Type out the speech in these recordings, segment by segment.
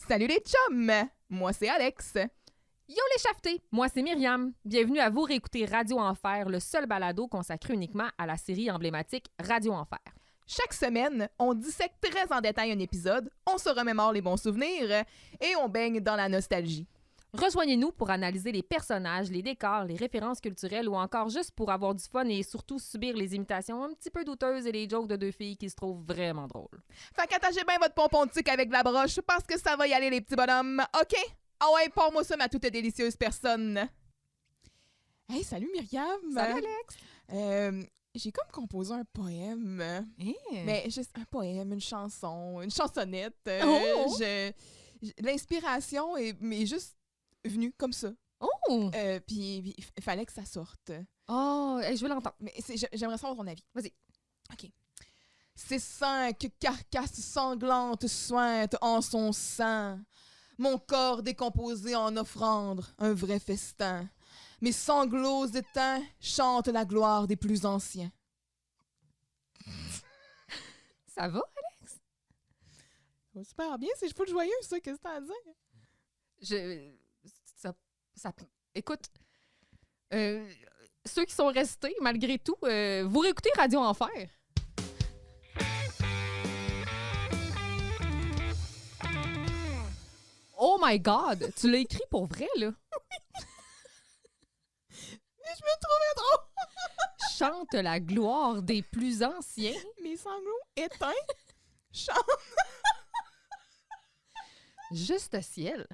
Salut les chums! Moi, c'est Alex. Yo les chafetés! Moi, c'est Myriam. Bienvenue à vous réécouter Radio Enfer, le seul balado consacré uniquement à la série emblématique Radio Enfer. Chaque semaine, on dissèque très en détail un épisode, on se remémore les bons souvenirs et on baigne dans la nostalgie. Rejoignez-nous pour analyser les personnages, les décors, les références culturelles ou encore juste pour avoir du fun et surtout subir les imitations un petit peu douteuses et les jokes de deux filles qui se trouvent vraiment drôles. Fait qu'attachez bien votre pompon de sucre avec de la broche parce que ça va y aller les petits bonhommes, OK? Ah ouais, pour-moi ça, ma toute délicieuse personne. Hey, salut Myriam! Salut Alex! J'ai comme composé un poème. Mais juste un poème, une chanson, une chansonnette. L'inspiration m'est juste venue comme ça. Oh! Puis il fallait que ça sorte. Oh, je veux l'entendre. Mais j'aimerais savoir ton avis. Vas-y. OK. Ces cinq carcasses sanglantes sointent en son sein. Mon corps décomposé en offrande, un vrai festin. Mes sanglots éteints chantent la gloire des plus anciens. Ça va, Alex? Ça va super bien, c'est full joyeux, ça. Qu'est-ce que t'as à dire? Écoute, ceux qui sont restés, malgré tout, vous réécoutez Radio Enfer. Oh my God! Tu l'as écrit pour vrai, là? Je me trouvais drôle! Chante la gloire des plus anciens. Mes sanglots éteints chantent. Juste ciel.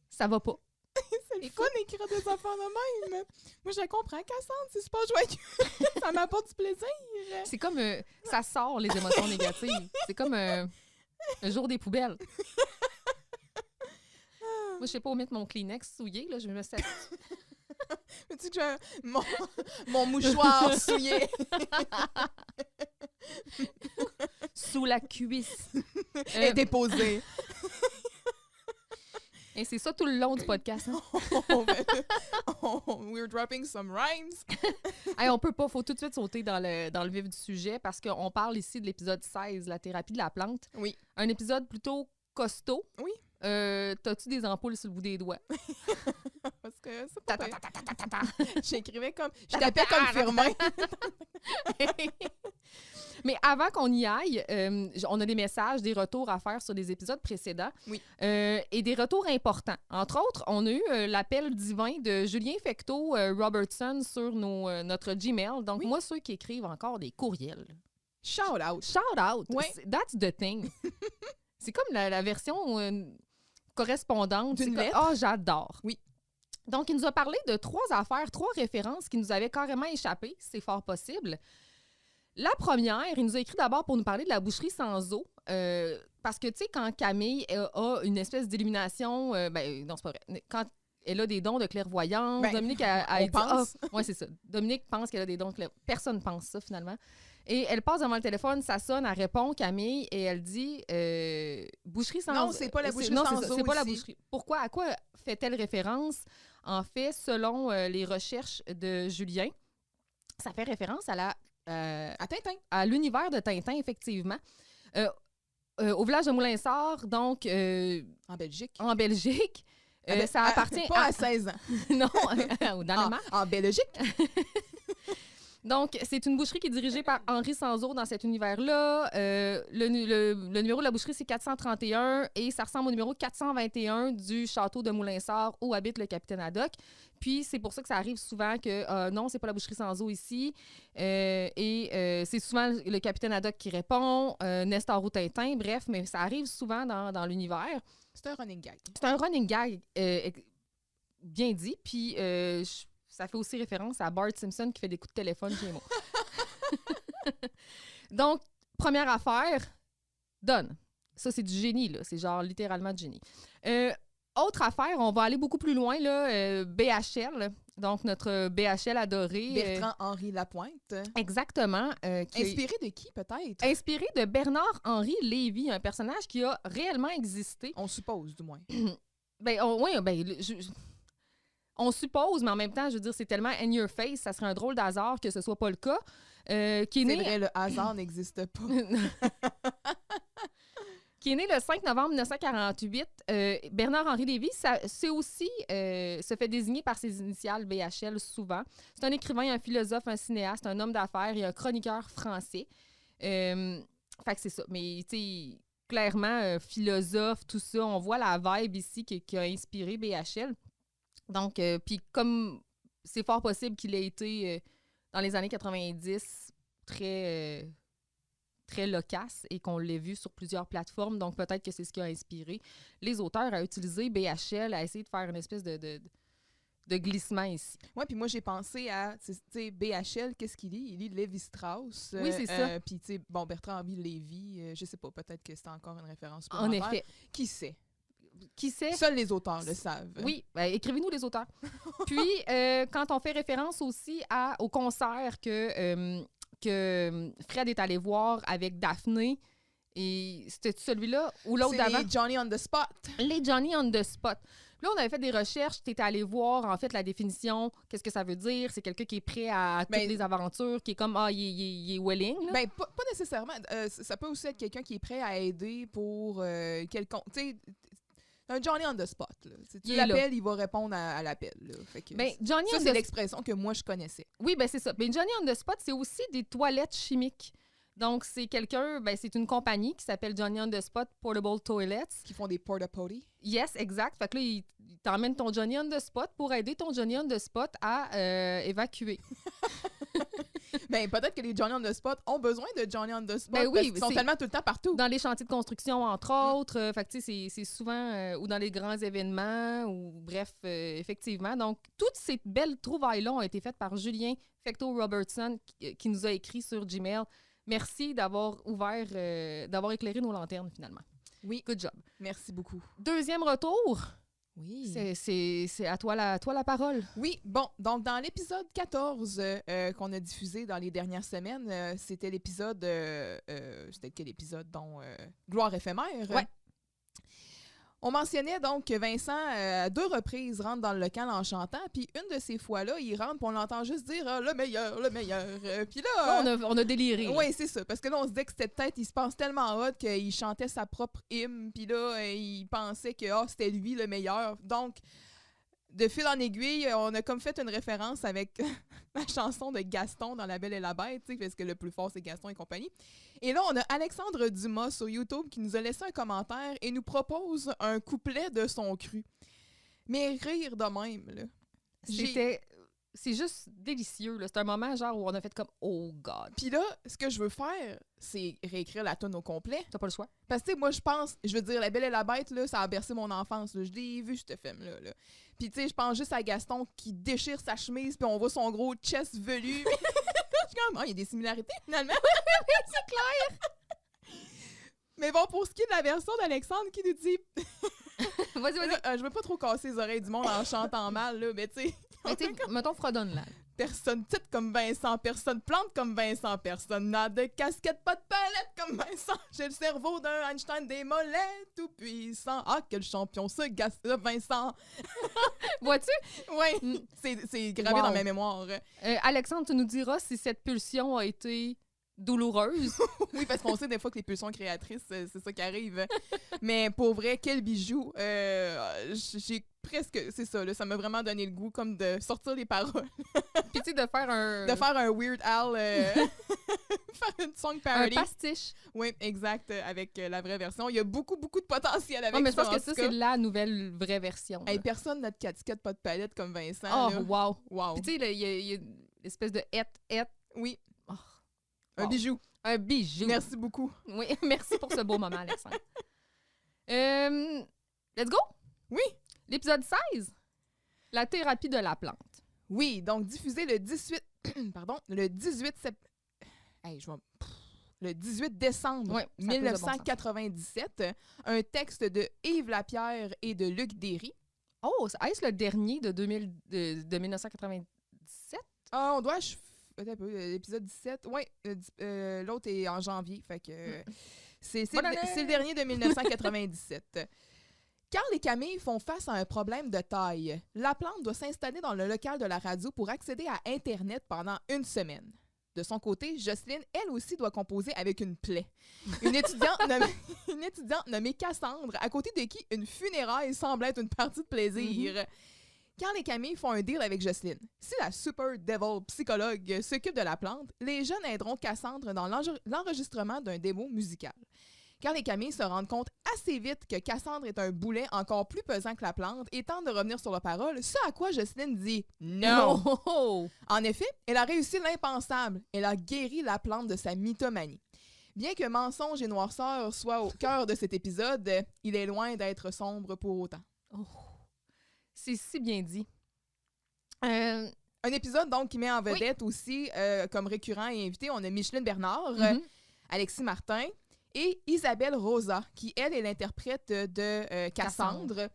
Ça va pas. C'est le fun d'écrire des affaires de même. Moi, je comprends, Cassandre, c'est super joyeux. Ça m'apporte du plaisir. C'est comme... ça sort les émotions négatives. C'est comme un jour des poubelles. Moi, je sais pas où mettre mon Kleenex souillé, là. Je me sais. Tu sais que j'ai mon mouchoir souillé. Sous la cuisse. Et déposé. Et c'est ça tout le long du podcast. Hein? We're dropping some rhymes. Hey, on peut pas, faut tout de suite sauter dans le vif du sujet parce qu'on parle ici de l'épisode 16, la thérapie de la plante. Oui. Un épisode plutôt costaud. Oui. T'as-tu des ampoules sur le bout des doigts? Parce que c'est pas pire. J'écrivais comme... Je tapais comme Firmin. Mais avant qu'on y aille, on a des messages, des retours à faire sur les épisodes précédents. Oui. Et des retours importants. Entre autres, on a eu l'appel divin de Julien Fecteau Robertson sur notre Gmail. Donc, moi, ceux qui écrivent encore des courriels. Shout out. Shout out. Ouais. That's the thing. C'est comme la version correspondante. D'une lettre. Oh, j'adore. Oui. Donc, il nous a parlé de 3 affaires, 3 références qui nous avaient carrément échappé, si c'est fort possible. La première, il nous a écrit d'abord pour nous parler de la boucherie sans eau. Parce que, tu sais, quand Camille a une espèce d'illumination, non, c'est pas vrai. Quand elle a des dons de clairvoyance, Dominique a dit... pense. Oui, c'est ça. Dominique pense qu'elle a des dons de clairvoyance. Personne ne pense ça, finalement. Et elle passe devant le téléphone, ça sonne, elle répond, Camille, et elle dit boucherie sans eau. Non, c'est pas la boucherie sans eau. C'est pas la ici. boucherie. Pourquoi? À quoi fait-elle référence? En fait, selon les recherches de Julien, ça fait référence à à Tintin. À l'univers de Tintin, effectivement. Au village de Moulinsart, donc... En Belgique. En Belgique. Ça appartient pas à 16 ans. Non, au Danemark. En Belgique. Donc, c'est une boucherie qui est dirigée par Henri Sanzo dans cet univers-là. Le numéro de la boucherie, c'est 431 et ça ressemble au numéro 421 du château de Moulinsart où habite le capitaine Haddock. Puis, c'est pour ça que ça arrive souvent que non, c'est pas la boucherie Sanzo ici. C'est souvent le capitaine Haddock qui répond, Nestor ou Tintin, bref, mais ça arrive souvent dans l'univers. C'est un running gag. C'est un running gag bien dit. Puis, ça fait aussi référence à Bart Simpson qui fait des coups de téléphone chez moi. Donc, première affaire, donne. Ça, c'est du génie, là. C'est genre littéralement du génie. Autre affaire, on va aller beaucoup plus loin, là. BHL, donc notre BHL adoré. Bertrand-Henri Lapointe. Exactement. Inspiré de qui, peut-être? Inspiré de Bernard-Henri Lévy, un personnage qui a réellement existé. On suppose, du moins. On suppose, mais en même temps, je veux dire, c'est tellement in your face, ça serait un drôle d'hasard que ce soit pas le cas. Qui est C'est né... vrai, le hasard n'existe pas. qui est né le 5 novembre 1948. Bernard-Henri Lévy, c'est aussi, se fait désigner par ses initiales BHL souvent. C'est un écrivain, un philosophe, un cinéaste, un homme d'affaires et un chroniqueur français. Fait que c'est ça. Mais, tu sais, clairement, philosophe, tout ça, on voit la vibe ici qui a inspiré BHL. Donc, puis comme c'est fort possible qu'il ait été, dans les années 90, très loquace et qu'on l'ait vu sur plusieurs plateformes. Donc, peut-être que c'est ce qui a inspiré les auteurs à utiliser BHL, à essayer de faire une espèce de glissement ici. Oui, puis moi, j'ai pensé à, tu sais, BHL, qu'est-ce qu'il lit? Il lit Lévi-Strauss. Oui, c'est ça. Puis, tu sais, bon, Bertrand-Henri Lévy, je sais pas, peut-être que c'est encore une référence En supplémentaire. effet. Qui sait? Qui sait? Seuls les auteurs le savent. Oui, ben, écrivez-nous les auteurs. Puis, quand on fait référence aussi au concert que Fred est allé voir avec Daphné, et c'était celui-là ou l'autre d'avant? C'est les Johnny on the Spot. Les Johnny on the Spot. Là, on avait fait des recherches, tu étais allé voir, en fait, la définition, qu'est-ce que ça veut dire? C'est quelqu'un qui est prêt à toutes les aventures, qui est comme, il est willing. Là. Ben, pas nécessairement. Ça peut aussi être quelqu'un qui est prêt à aider pour quelconque... Tu sais, un Johnny on the spot. Là. Si tu l'appelles, il va répondre à l'appel. Là. Fait que Johnny ça, c'est l'expression que moi, je connaissais. Oui, ben c'est ça. Mais Johnny on the spot, c'est aussi des toilettes chimiques. Donc, c'est quelqu'un, c'est une compagnie qui s'appelle Johnny on the Spot Portable Toilets. Qui font des porta-potty. Yes, exact. Fait que là, il t'emmène ton Johnny on the Spot pour aider ton Johnny on the Spot à évacuer. Ben, peut-être que les Johnny on the Spot ont besoin de Johnny on the Spot ben oui, parce qu'ils sont tellement tout le temps partout. Dans les chantiers de construction, entre autres. Fait que, tu sais, c'est souvent... ou dans les grands événements, ou bref, effectivement. Donc, toutes ces belles trouvailles-là ont été faites par Julien Fecteau-Robertson qui nous a écrit sur Gmail. Merci d'avoir d'avoir éclairé nos lanternes, finalement. Oui. Good job. Merci beaucoup. Deuxième retour. Oui. C'est à toi la parole. Oui, bon, donc dans l'épisode 14 qu'on a diffusé dans les dernières semaines, c'était l'épisode... c'était quel épisode, donc? Gloire éphémère. Ouais. On mentionnait donc que Vincent, à 2 reprises, rentre dans le local en chantant, puis une de ces fois-là, il rentre, puis on l'entend juste dire le meilleur, le meilleur. Puis là... on a déliré. Oui, c'est ça, parce que là, on se disait que c'était peut-être, il se pense tellement hot qu'il chantait sa propre hymne, puis là, il pensait que c'était lui le meilleur. Donc, de fil en aiguille, on a comme fait une référence avec la chanson de Gaston dans La Belle et la Bête, parce que le plus fort, c'est Gaston et compagnie. Et là, on a Alexandre Dumas sur YouTube qui nous a laissé un commentaire et nous propose un couplet de son cru. Mais rire de même, là. C'est juste délicieux. Là. C'est un moment genre où on a fait comme « Oh God ». Puis là, ce que je veux faire, c'est réécrire la toune au complet. T'as pas le choix. Parce que, moi, je veux dire, La Belle et la Bête, là, ça a bercé mon enfance. Là. Je l'ai vu, ce film-là. Là. Puis, tu sais, je pense juste à Gaston qui déchire sa chemise, puis on voit son gros chest velu. Je suis comme, il y a des similarités, finalement. C'est clair! Mais bon, pour ce qui est de la version d'Alexandre qui nous dit... Vas-y. Je veux pas trop casser les oreilles du monde en chantant mal, là, mais tu sais... Mettons, fredonne-la. Personne titre comme Vincent, personne plante comme Vincent, personne n'a de casquette, pas de palette comme Vincent. J'ai le cerveau d'un Einstein des mollets tout puissant. Ah, quel champion ce gars-là, Vincent! Vois-tu? Oui, c'est gravé dans ma mémoire. Alexandre, tu nous diras si cette pulsion a été douloureuse. Oui, parce qu'on sait des fois que les pulsions créatrices, c'est ça qui arrive. Mais pour vrai, quel bijou. J'ai presque... C'est ça, là, ça m'a vraiment donné le goût comme de sortir les paroles. Puis tu sais, de faire un Weird Al... faire une song parody. Un pastiche. Oui, exact, avec la vraie version. Il y a beaucoup, beaucoup de potentiel avec ça. Mais je pense que ça, c'est la nouvelle vraie version. Hey, personne n'a de casquette, pas de palette comme Vincent. Oh, là. Wow. Puis tu sais, il y a une espèce de et. Oui. Oh. Un bijou. Un bijou. Merci beaucoup. Oui, merci pour ce beau moment, Alexandre. Let's go? Oui. L'épisode 16. La thérapie de la plante. Oui, donc diffusé le 18... le 18 décembre 1997. Un texte de Yves Lapierre et de Luc Derry. Oh, est-ce le dernier de 1997? Ah, on doit... L'épisode 17. Oui, l'autre est en janvier. Fait que c'est le dernier de 1997. Carl et Camille font face à un problème de taille. La plante doit s'installer dans le local de la radio pour accéder à Internet pendant une semaine. De son côté, Jocelyne, elle aussi, doit composer avec une plaie. Une étudiante nommée Cassandre, à côté de qui une funéraille semble être une partie de plaisir. Carl et Camille font un deal avec Jocelyne. Si la Super Devil psychologue s'occupe de la plante, les jeunes aideront Cassandre dans l'enregistrement d'un démo musical. Carl et Camille se rendent compte assez vite que Cassandre est un boulet encore plus pesant que la plante et tentent de revenir sur leurs paroles, ce à quoi Jocelyne dit « Non! » En effet, elle a réussi l'impensable. Elle a guéri la plante de sa mythomanie. Bien que mensonge et noirceur soient au cœur de cet épisode, il est loin d'être sombre pour autant. Oh. C'est si bien dit. Un épisode donc qui met en vedette aussi, comme récurrent et invité, on a Micheline Bernard, Alexis Martin et Isabelle Rosa, qui, elle, est l'interprète de Cassandre.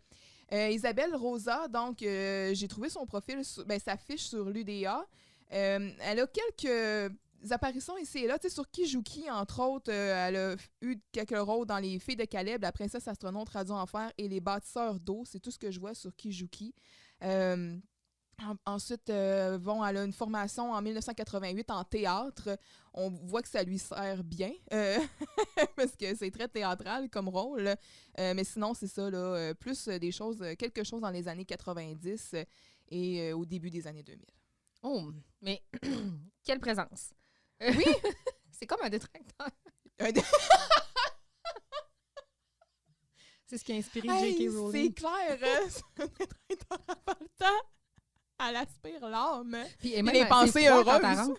Isabelle Rosa, donc, j'ai trouvé son profil, sa fiche sur l'UDA. Elle a quelques apparitions ici et là, tu sais, sur Qui joue qui, entre autres. Elle a eu quelques rôles dans Les Filles de Caleb, La Princesse astronaute, Radio Enfer et Les Bâtisseurs d'eau. C'est tout ce que je vois sur Qui joue qui. Ensuite, elle a une formation en 1988 en théâtre. On voit que ça lui sert bien, parce que c'est très théâtral comme rôle. Mais sinon, c'est ça, là, plus quelque chose dans les années 90 et au début des années 2000. Oh, mais quelle présence! Oui! C'est comme un détracteur. C'est ce qui a inspiré J.K. Rowling. C'est clair, c'est un détracteur à pas le temps. Elle aspire l'âme. Puis même les pensées heureuses.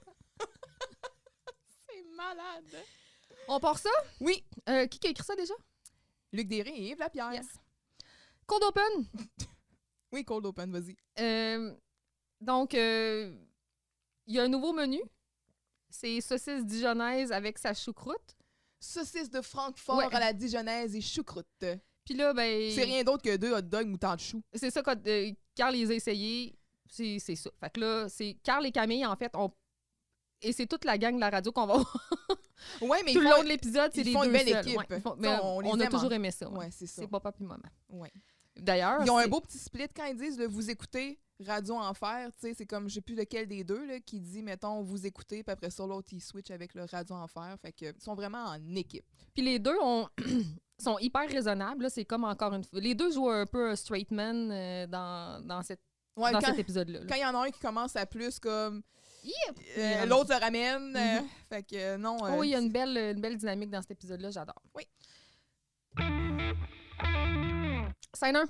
C'est malade. On part ça? Oui. Qui a écrit ça déjà? Luc Derry et Yves Lapierre. Yes. Cold Open. Oui, Cold Open, vas-y. Donc, il y a un nouveau menu. C'est saucisse dijonnaise avec sa choucroute. Saucisse de Francfort à la dijonnaise et choucroute. Puis là, ben... C'est rien d'autre que 2 hot dogs moutarde chou. C'est ça, quand Carl les a essayés, c'est ça. Fait que là, c'est Carl et Camille, en fait, et c'est toute la gang de la radio qu'on va voir. Ouais, mais tout le long de l'épisode, c'est les deux une belle seuls. équipe. Ouais, mais on a toujours aimé ça. Ouais, c'est ça. C'est papa puis maman. Ouais. D'ailleurs, ils ont un beau petit split quand ils disent vous écoutez Radio Enfer, tu sais, c'est comme je sais plus lequel des deux là, qui dit mettons vous écoutez puis après ça l'autre il switch avec le Radio Enfer, fait que ils sont vraiment en équipe. Puis les deux sont hyper raisonnables, là, c'est comme encore une fois les deux jouent un peu un straight man dans cet épisode là. Quand il y en a un qui commence à plus comme yep. L'autre se ramène, fait que non. Oui, il y a une belle dynamique dans cet épisode là, j'adore. Oui. Scène 1.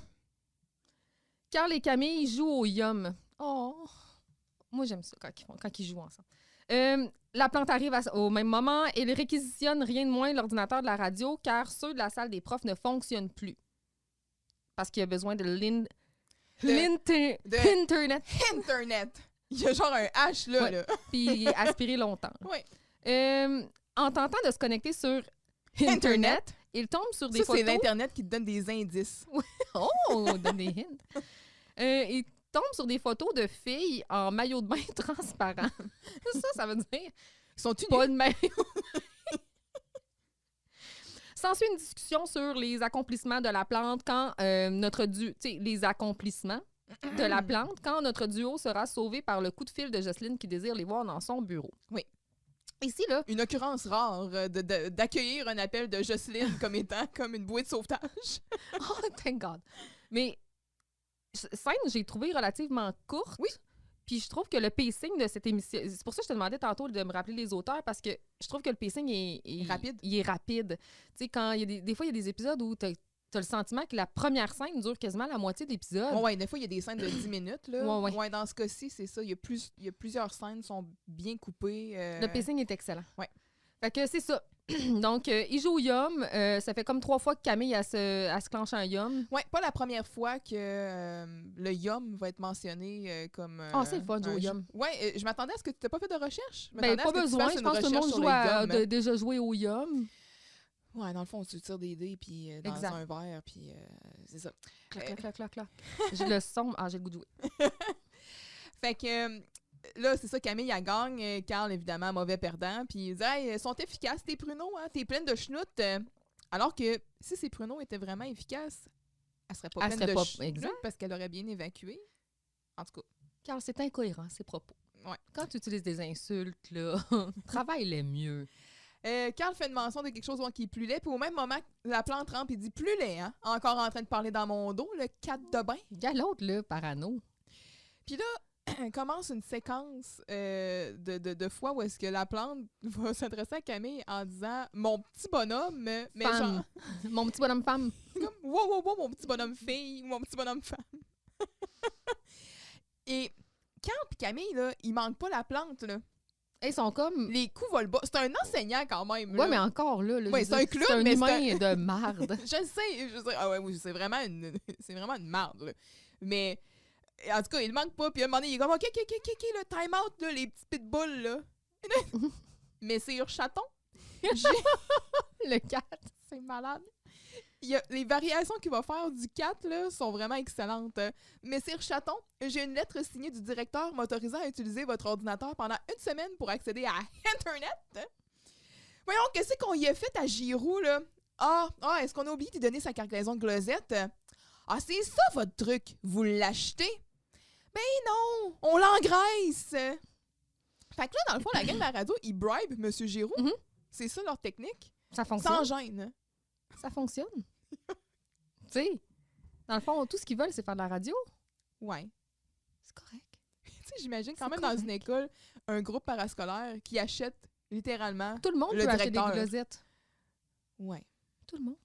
Carl et Camille jouent au Yum. Oh! Moi, j'aime ça quand ils jouent ensemble. La plante arrive au même moment et ils réquisitionnent rien de moins l'ordinateur de la radio car ceux de la salle des profs ne fonctionnent plus. Parce qu'il y a besoin de Internet. Internet! Il y a genre un H là. Ouais. Là. Puis aspirer longtemps. Oui. En tentant de se connecter sur Internet, il tombe sur des photos... c'est l'Internet qui te donne des indices. Oh, donne des hints. Il tombe sur des photos de filles en maillot de bain transparent. Ça veut dire... Ils sont tous pas de maillot. S'ensuit une discussion sur les accomplissements de la plante quand les accomplissements de la plante quand notre duo sera sauvé par le coup de fil de Jocelyne qui désire les voir dans son bureau. Oui. Ici, là... Une occurrence rare d'accueillir un appel de Jocelyne comme étant comme une bouée de sauvetage. Oh, thank God. Mais scène, j'ai trouvé relativement courte. Oui. Puis je trouve que le pacing de cette émission... C'est pour ça que je te demandais tantôt de me rappeler les auteurs, parce que je trouve que le pacing est rapide. Il est rapide. Tu sais, quand il y a des fois, il y a des épisodes où t'as le sentiment que la première scène dure quasiment la moitié de l'épisode. Oui, des fois, il y a des scènes de 10 minutes. Là. Ouais. Dans ce cas-ci, c'est ça. Il y a plusieurs scènes qui sont bien coupées. Le pacing est excellent. Ouais. Fait que c'est ça. Donc, il joue au Yum. Ça fait comme 3 fois que Camille se clenche un Yum. Oui, pas la première fois que le Yum va être mentionné comme... c'est le fun, jouer au Yum. Oui, je m'attendais à ce que tu n'as pas fait de recherche. Ben, pas besoin. Je pense que tout le monde a déjà joué au Yum. Ouais, dans le fond, tu tires des dés puis dans un verre, puis c'est ça. Clac. J'ai le son. J'ai le goût de jouer. Fait que là, c'est ça, Camille, elle gagne. Carl, évidemment, mauvais perdant. Puis il dit « Hey, sont efficaces tes pruneaux, hein? T'es pleine de schnout. Alors que si ces pruneaux étaient vraiment efficaces, elle serait pas Elle pleine serait de pas- cheveux exact. parce qu'elle aurait bien évacué. En tout cas, Carl, c'est incohérent, ces propos. Ouais. Quand tu utilises des insultes, là, travaille-les mieux. Carl fait une mention de quelque chose qui est plus laid, puis au même moment, la plante rampe et dit plus laid, hein? Encore en train de parler dans mon dos, le 4 de bain. Il y a l'autre, là, parano. Puis là, commence une séquence de fois où est-ce que la plante va s'adresser à Camille en disant « Mon petit bonhomme », mais Femme. genre, Mon petit bonhomme femme. comme « Wow, wow, wow, mon petit bonhomme fille » ou « Mon petit bonhomme femme ». Et Carl et Camille, là, ils manquent pas la plante, là. Ils sont comme... Les coups volent bas. C'est un enseignant quand même, Ouais, là. mais encore là. Ouais, je c'est veux un dire, clown, c'est un mais humain de marde. Je le sais, je sais. Ah ouais, oui, c'est vraiment une marde, là. Mais, en tout cas, il manque pas. Puis à un moment donné, il est comme, OK, le time out, là, les petits pitbulls, là. Mais c'est Urchaton. Le 4. C'est malade. Les variations qu'il va faire du 4 là, sont vraiment excellentes. Messire Chaton, j'ai une lettre signée du directeur m'autorisant à utiliser votre ordinateur pendant une semaine pour accéder à Internet. Voyons, qu'est-ce qu'on y a fait à Giroux, là? Est-ce qu'on a oublié de lui donner sa cargaison de glosette? Ah, c'est ça, votre truc. Vous l'achetez? Ben non, on l'engraisse. Fait que là, dans le fond, la gang de la radio, ils bribe M. Giroux. Mhm. C'est ça leur technique. Ça fonctionne. Sans gêne. Ça fonctionne. Tu sais, dans le fond, tout ce qu'ils veulent, c'est faire de la radio. Ouais. C'est correct. Tu sais, j'imagine quand C'est même correct. dans une école, un groupe parascolaire qui achète littéralement. Tout le monde Le peut acheter des directeur. glosettes. Ouais. Tout le monde.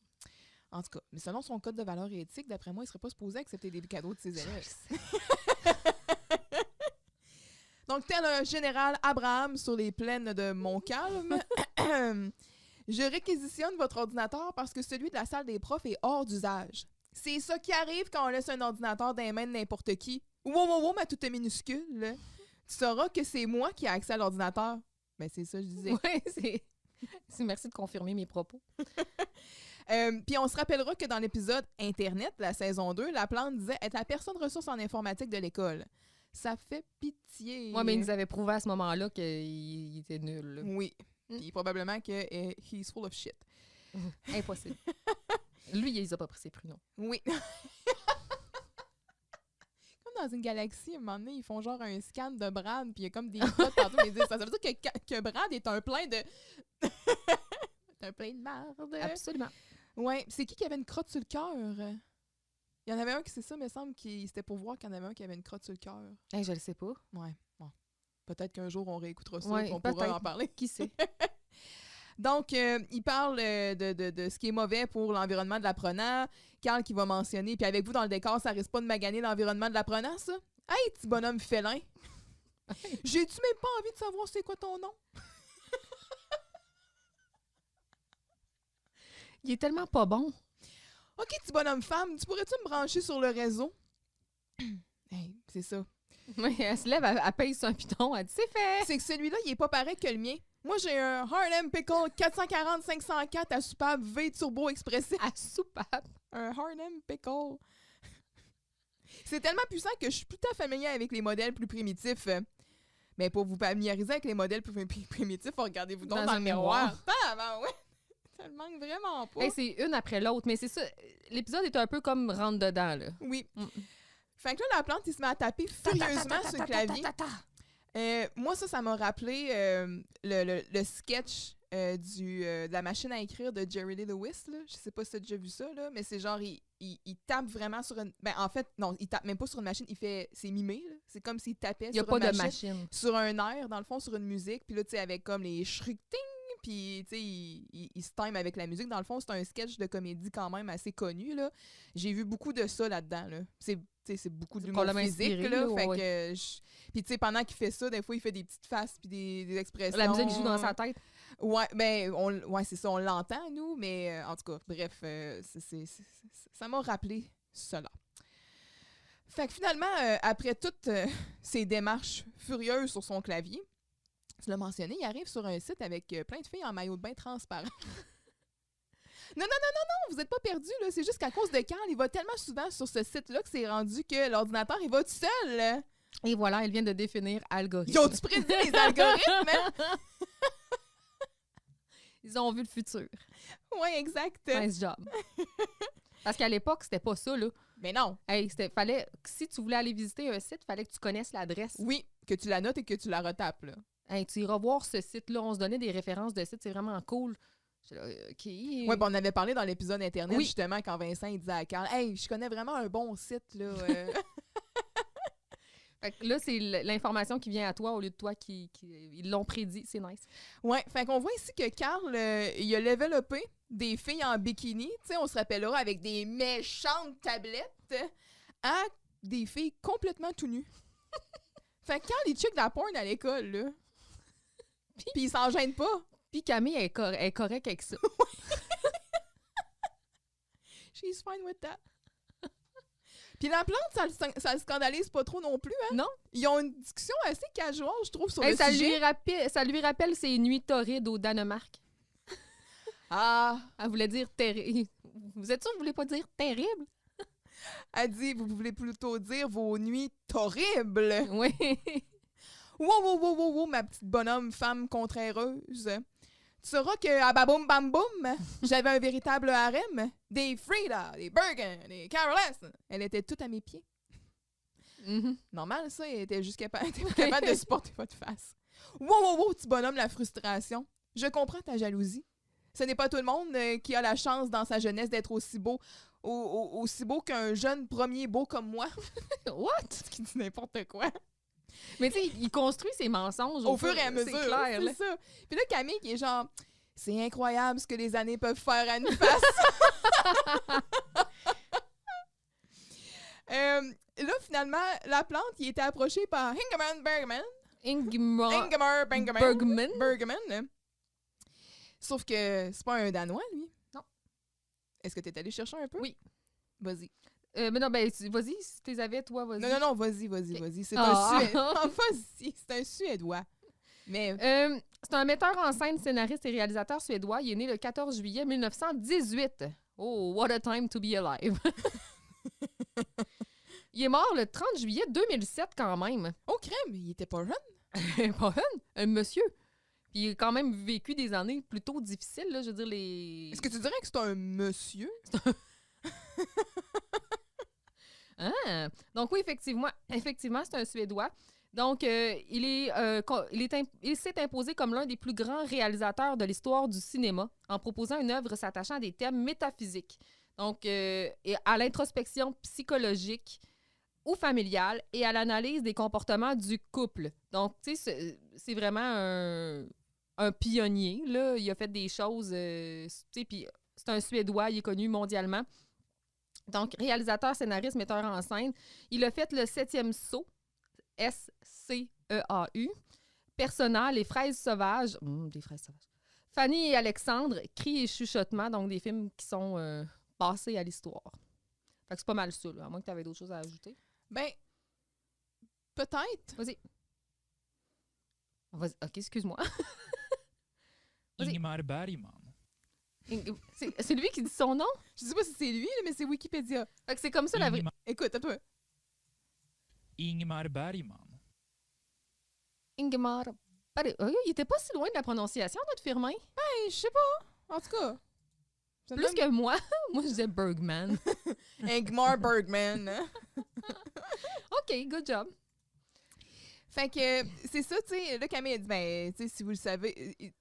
En tout cas, mais selon son code de valeur et éthique, d'après moi, il serait pas supposé accepter des cadeaux de ses élèves. Donc, tel un général Abraham sur les plaines de Montcalm, je réquisitionne votre ordinateur parce que celui de la salle des profs est hors d'usage. C'est ça qui arrive quand on laisse un ordinateur dans les mains de n'importe qui. Wow, ma tout est minuscule. Tu sauras que c'est moi qui ai accès à l'ordinateur. Ben, c'est ça, je disais. Oui, merci de confirmer mes propos. Puis on se rappellera que dans l'épisode Internet, la saison 2, la plante disait être la personne ressource en informatique de l'école. Ça fait pitié. Moi, mais ils nous avaient prouvé à ce moment-là qu'il était nul. là. Oui. Puis probablement que he's full of shit. Impossible. Lui, il les a pas pris ses pruneaux. Oui. Comme dans une galaxie, à un moment donné, ils font genre un scan de Brad, puis il y a comme des crottes partout. Ils disent, ça veut dire que Brad est un plein de... un plein de merde. Absolument. Ouais. C'est qui avait une crotte sur le cœur? Il y en avait un qui, c'est ça, me semble, qui c'était pour voir qu'il y en avait un qui avait une crotte sur le cœur. Hey, je le sais pas. Ouais. Bon. Peut-être qu'un jour, on réécoutera ça Ouais, et qu'on pourra peut-être. en parler. Qui sait? Donc, il parle de ce qui est mauvais pour l'environnement de l'apprenant. Carl qui va mentionner, puis avec vous dans le décor, ça risque pas de maganer l'environnement de l'apprenant, ça? Hey, petit bonhomme félin! J'ai-tu même pas envie de savoir c'est quoi ton nom? Il est tellement pas bon. OK, petit bonhomme femme, tu pourrais-tu me brancher sur le réseau? Hey, c'est ça. Ouais, elle se lève, elle paye sur un piton, elle dit c'est fait. C'est que celui-là, il est pas pareil que le mien. Moi, j'ai un Harlem Pickle 440-504 à soupape V Turbo Expressif. À soupape. Un Harlem Pickle. C'est tellement puissant que je suis tout à fait familier avec les modèles plus primitifs. Mais pour vous familiariser avec les modèles plus primitifs, regardez-vous donc Dans dans un le miroir. Ah, ben ouais. Ça le manque vraiment pas. Hey, c'est une après l'autre, mais c'est ça. L'épisode est un peu comme rentre dedans, là. Oui. Fait que là, la plante, il se met à taper furieusement sur le clavier. Moi, ça m'a rappelé le sketch de la machine à écrire de Jerry Lee Lewis. Là. Je sais pas si tu as déjà vu ça, là, mais c'est genre, il tape vraiment sur une... Ben, en fait, non, il tape même pas sur une machine, c'est mimé. Là. C'est comme s'il tapait Il n'y a sur pas une de machine, machine. sur un air, dans le fond, sur une musique. Puis là, tu sais, avec comme les shriek-ting, puis tu sais, il se time avec la musique. Dans le fond, c'est un sketch de comédie quand même assez connu, là. J'ai vu beaucoup de ça là-dedans, là. C'est beaucoup de l'humour physique, là. Fait que... Puis, tu sais, pendant qu'il fait ça, des fois, il fait des petites faces puis des expressions. La musique joue dans sa tête. Ouais, ben, c'est ça, on l'entend, nous, mais en tout cas, bref, ça m'a rappelé cela. Fait que finalement, après toutes ces démarches furieuses sur son clavier, tu l'as mentionné, il arrive sur un site avec plein de filles en maillot de bain transparent. Non, vous n'êtes pas perdus, là. C'est juste qu'à cause de Carl, il va tellement souvent sur ce site-là que c'est rendu que l'ordinateur, il va tout seul. Là. Et voilà, elle vient de définir algorithme. Ils ont-tu prédit les algorithmes? Hein? Ils ont vu le futur. Oui, exact. Nice job. Parce qu'à l'époque, c'était pas ça, là. Mais non. Hey, si tu voulais aller visiter un site, fallait que tu connaisses l'adresse. Oui, que tu la notes et que tu la retapes, là. Hey, tu iras voir ce site-là. On se donnait des références de sites, c'est vraiment cool. J'étais là, OK. Oui, on avait parlé dans l'épisode Internet, Oui. justement, quand Vincent il disait à Carl, « Hey, je connais vraiment un bon site, là. Fait que là, c'est l'information qui vient à toi au lieu de toi ils l'ont prédit. C'est nice. Ouais, fait qu'on voit ici que Carl, il a level upé des filles en bikini, tu sais, on se rappellera, avec des méchantes tablettes, à des filles complètement tout nues. Fait que Carl, il check de la porn à l'école, là. Puis il s'en gêne pas. Puis Camille est correcte avec ça. She's fine with that. Puis la plante, ça le scandalise pas trop non plus, hein? Non. Ils ont une discussion assez casual, je trouve, sur Hey, le sujet. ça lui rappelle ses nuits torrides au Danemark. Ah! Elle voulait dire terrible. Vous êtes sûr que vous voulez pas dire terrible? Elle dit, vous voulez plutôt dire vos nuits horribles. Oui. Wow, ma petite bonhomme femme contréreuse. Tu sauras que à Baboum Bam Boum, j'avais un véritable harem. Des Frida, des Bergen, des Carolus. Elle était toute à mes pieds. Mm-hmm. Normal, ça, elle était juste capable de supporter votre face. Wow, petit bonhomme, la frustration. Je comprends ta jalousie. Ce n'est pas tout le monde qui a la chance dans sa jeunesse d'être aussi beau, aussi beau qu'un jeune premier beau comme moi. What? Qui dit n'importe quoi. Mais tu sais, il construit ses mensonges Au fur et à mesure. C'est clair, là. C'est ça. Puis là, Camille qui est genre, c'est incroyable ce que les années peuvent faire à une face. Là, finalement, la plante, il était approchée par Ingmar Bergman. Sauf que c'est pas un Danois, lui. Non. Est-ce que t'es allé chercher un peu? Oui. Vas-y. Mais non, vas-y, si t'es avais, toi, vas-y. Non, vas-y. C'est un Suédois. Mais... c'est un metteur en scène, scénariste et réalisateur suédois. Il est né le 14 juillet 1918. Oh, what a time to be alive. Il est mort le 30 juillet 2007 quand même. Oh, crème, il était pas jeune. Pas jeune, un monsieur. Puis il a quand même vécu des années plutôt difficiles, là, je veux dire, les... Est-ce que tu dirais que c'est un monsieur? Ah! Donc oui, effectivement, c'est un Suédois. Donc, il s'est imposé comme l'un des plus grands réalisateurs de l'histoire du cinéma en proposant une œuvre s'attachant à des thèmes métaphysiques, donc et à l'introspection psychologique ou familiale et à l'analyse des comportements du couple. Donc, tu sais, c'est vraiment un pionnier, là. Il a fait des choses, tu sais, puis c'est un Suédois, il est connu mondialement. Donc, réalisateur, scénariste, metteur en scène. Il a fait le 7e saut, SCEAU, Persona, Les fraises sauvages, des fraises sauvages. Fanny et Alexandre, Cris et chuchotements, donc des films qui sont passés à l'histoire. Fait que c'est pas mal ça, là, à moins que tu avais d'autres choses à ajouter. Ben, peut-être. Vas-y. OK, excuse-moi. Ingmar Bergman. C'est lui qui dit son nom? Je sais pas si c'est lui, mais c'est Wikipédia. Fait que c'est comme ça la vraie... Écoute, attends. Ingmar Bergman. Ingmar... il était pas si loin de la prononciation, notre Firmin. Ben, je sais pas. En tout cas. Plus que moi. Moi, je disais Bergman. Ingmar Bergman. OK, good job. Fait que, c'est ça, tu sais. Là, Camille a dit, ben, tu sais, si vous le savez...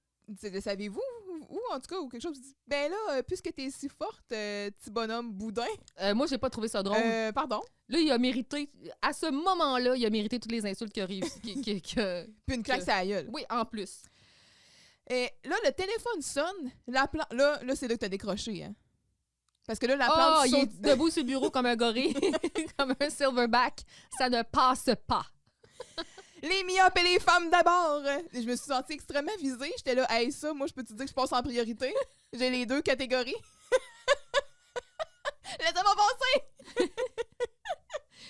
Le savez-vous? Ou en tout cas, ou quelque chose. Ben là, puisque t'es si forte, petit bonhomme boudin. Moi, j'ai pas trouvé ça drôle. Pardon? Là, il a mérité, à ce moment-là, il a mérité toutes les insultes qu'il a réussi. Puis une claque sur la gueule. Oui, en plus. Et là, le téléphone sonne. Là, c'est là que t'as décroché, hein. Parce que là, la plante il est debout sur le bureau comme un gorille, comme un silverback. Ça ne passe pas. Les myopes et les femmes d'abord! Je me suis sentie extrêmement visée. J'étais là, hey, ça, moi, je peux te dire que je passe en priorité. J'ai les deux catégories. Laissez-moi passer!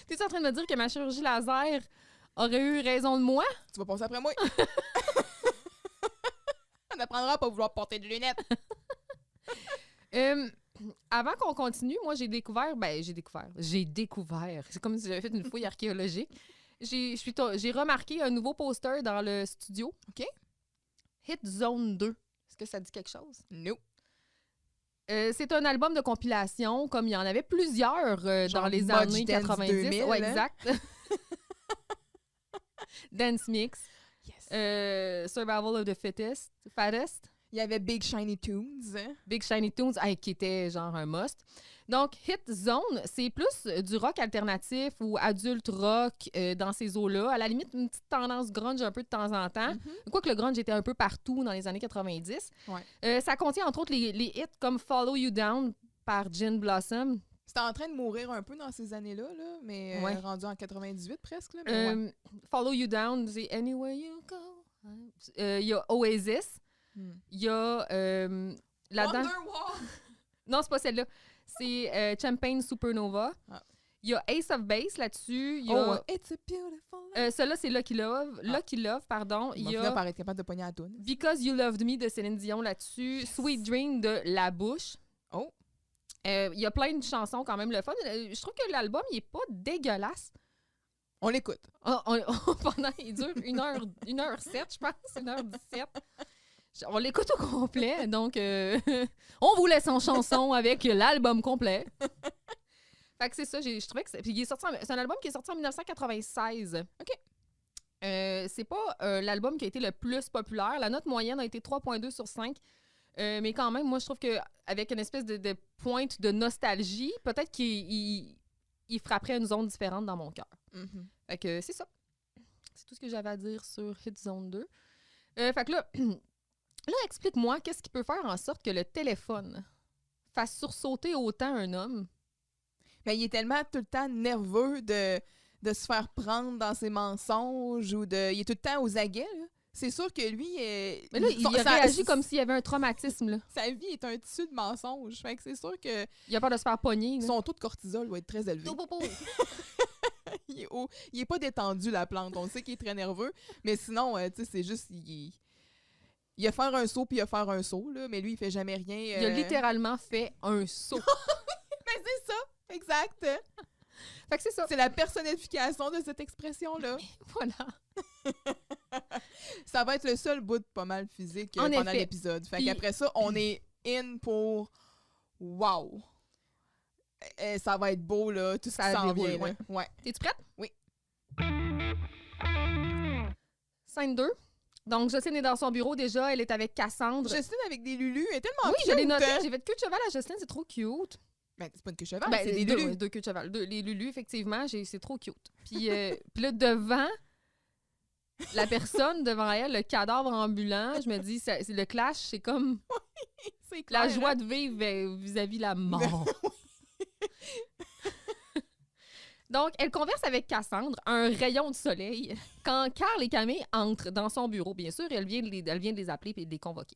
T'es-tu en train de me dire que ma chirurgie laser aurait eu raison de moi? Tu vas passer après moi. On apprendra à pas vouloir porter de lunettes. Avant qu'on continue, moi, j'ai découvert... C'est comme si j'avais fait une fouille archéologique. J'ai remarqué un nouveau poster dans le studio. OK. Hit Zone 2. Est-ce que ça dit quelque chose? Non. C'est un album de compilation, comme il y en avait plusieurs Genre dans les Much années Dance 90. 2000, Ouais, hein? exact. Dance Mix. Yes. Survival of the Fattest. Il y avait Big Shiny Tunes. Big Shiny Tunes, qui était genre un must. Donc, Hit Zone, c'est plus du rock alternatif ou adulte rock dans ces eaux-là. À la limite, une petite tendance grunge un peu de temps en temps. Quoique le grunge était un peu partout dans les années 90. Ouais. Ça contient entre autres les hits comme Follow You Down par Gin Blossom. C'était en train de mourir un peu dans ces années-là, là, mais Ouais. rendu en 98 presque. Là, mais ouais. Follow You Down, c'est Anywhere You Go. Il y a Oasis. Il y a là-dedans. Wonderwall! Non, c'est pas celle-là. C'est Champagne Supernova. Ah. Il y a Ace of Base là-dessus. Il y a It's a beautiful life. celui-là, c'est Lucky Love. Lucky Love, pardon. Il Il y va finir a par être capable de pogner la toune. Because You Loved Me de Céline Dion là-dessus. Yes. Sweet Dream de La Bouche. Oh! Il y a plein de chansons quand même le fun. Je trouve que l'album, il est pas dégueulasse. On l'écoute. Il dure 1h07, je pense. 1h17. On l'écoute au complet, donc on vous laisse en chanson avec l'album complet. Fait que c'est ça, je trouvais que c'est un album qui est sorti en 1996. OK. C'est pas l'album qui a été le plus populaire. La note moyenne a été 3,2 sur 5. Mais quand même, moi, je trouve qu'avec une espèce de pointe de nostalgie, peut-être qu'il frapperait une zone différente dans mon cœur. Mm-hmm. Fait que c'est ça. C'est tout ce que j'avais à dire sur Hit Zone 2. Fait que là, explique-moi, qu'est-ce qui peut faire en sorte que le téléphone fasse sursauter autant un homme? Mais il est tellement tout le temps nerveux de se faire prendre dans ses mensonges ou il est tout le temps aux aguets, là. C'est sûr que lui... Mais là, il a réagi comme s'il y avait un traumatisme, là. Sa vie est un tissu de mensonges. Fait que c'est sûr que Il a peur de se faire pogner, là. son taux de cortisol doit être très élevé. Il est pas détendu, la plante. On sait qu'il est très nerveux. Mais sinon, tu sais, c'est juste... Il a faire un saut, puis il a faire un saut, là. Mais lui, il fait jamais rien. Il a littéralement fait un saut. Mais c'est ça! Exact! Fait que c'est ça. C'est la personnification de cette expression-là. Voilà. Ça va être le seul bout de pas mal physique En pendant effet. l'épisode. Fait Puis- qu'après ça, on est in pour... Wow! Ça va être beau, là. Tout ça Ça s'en déroule, vient, là. ouais. Ouais. Es-tu prête? Oui. Scène 2. Donc, Jocelyne est dans son bureau déjà. Elle est avec Cassandre. Jocelyne avec des lulus, elle est tellement Oui, je l'ai cute, noté. hein? J'ai fait queue de cheval à Jocelyne. C'est trop cute. Ben, c'est pas une queue cheval, Ben, c'est des deux, lulus. ouais, deux queues de cheval. Les lulus, effectivement, c'est trop cute. Puis, puis là, devant la personne, devant elle, le cadavre ambulant, je me dis, c'est le clash, c'est comme C'est clair, la joie hein? de vivre vis-à-vis la mort. Donc, elle converse avec Cassandre, un rayon de soleil, quand Carl et Camille entrent dans son bureau. Bien sûr, elle vient de les appeler et de les convoquer.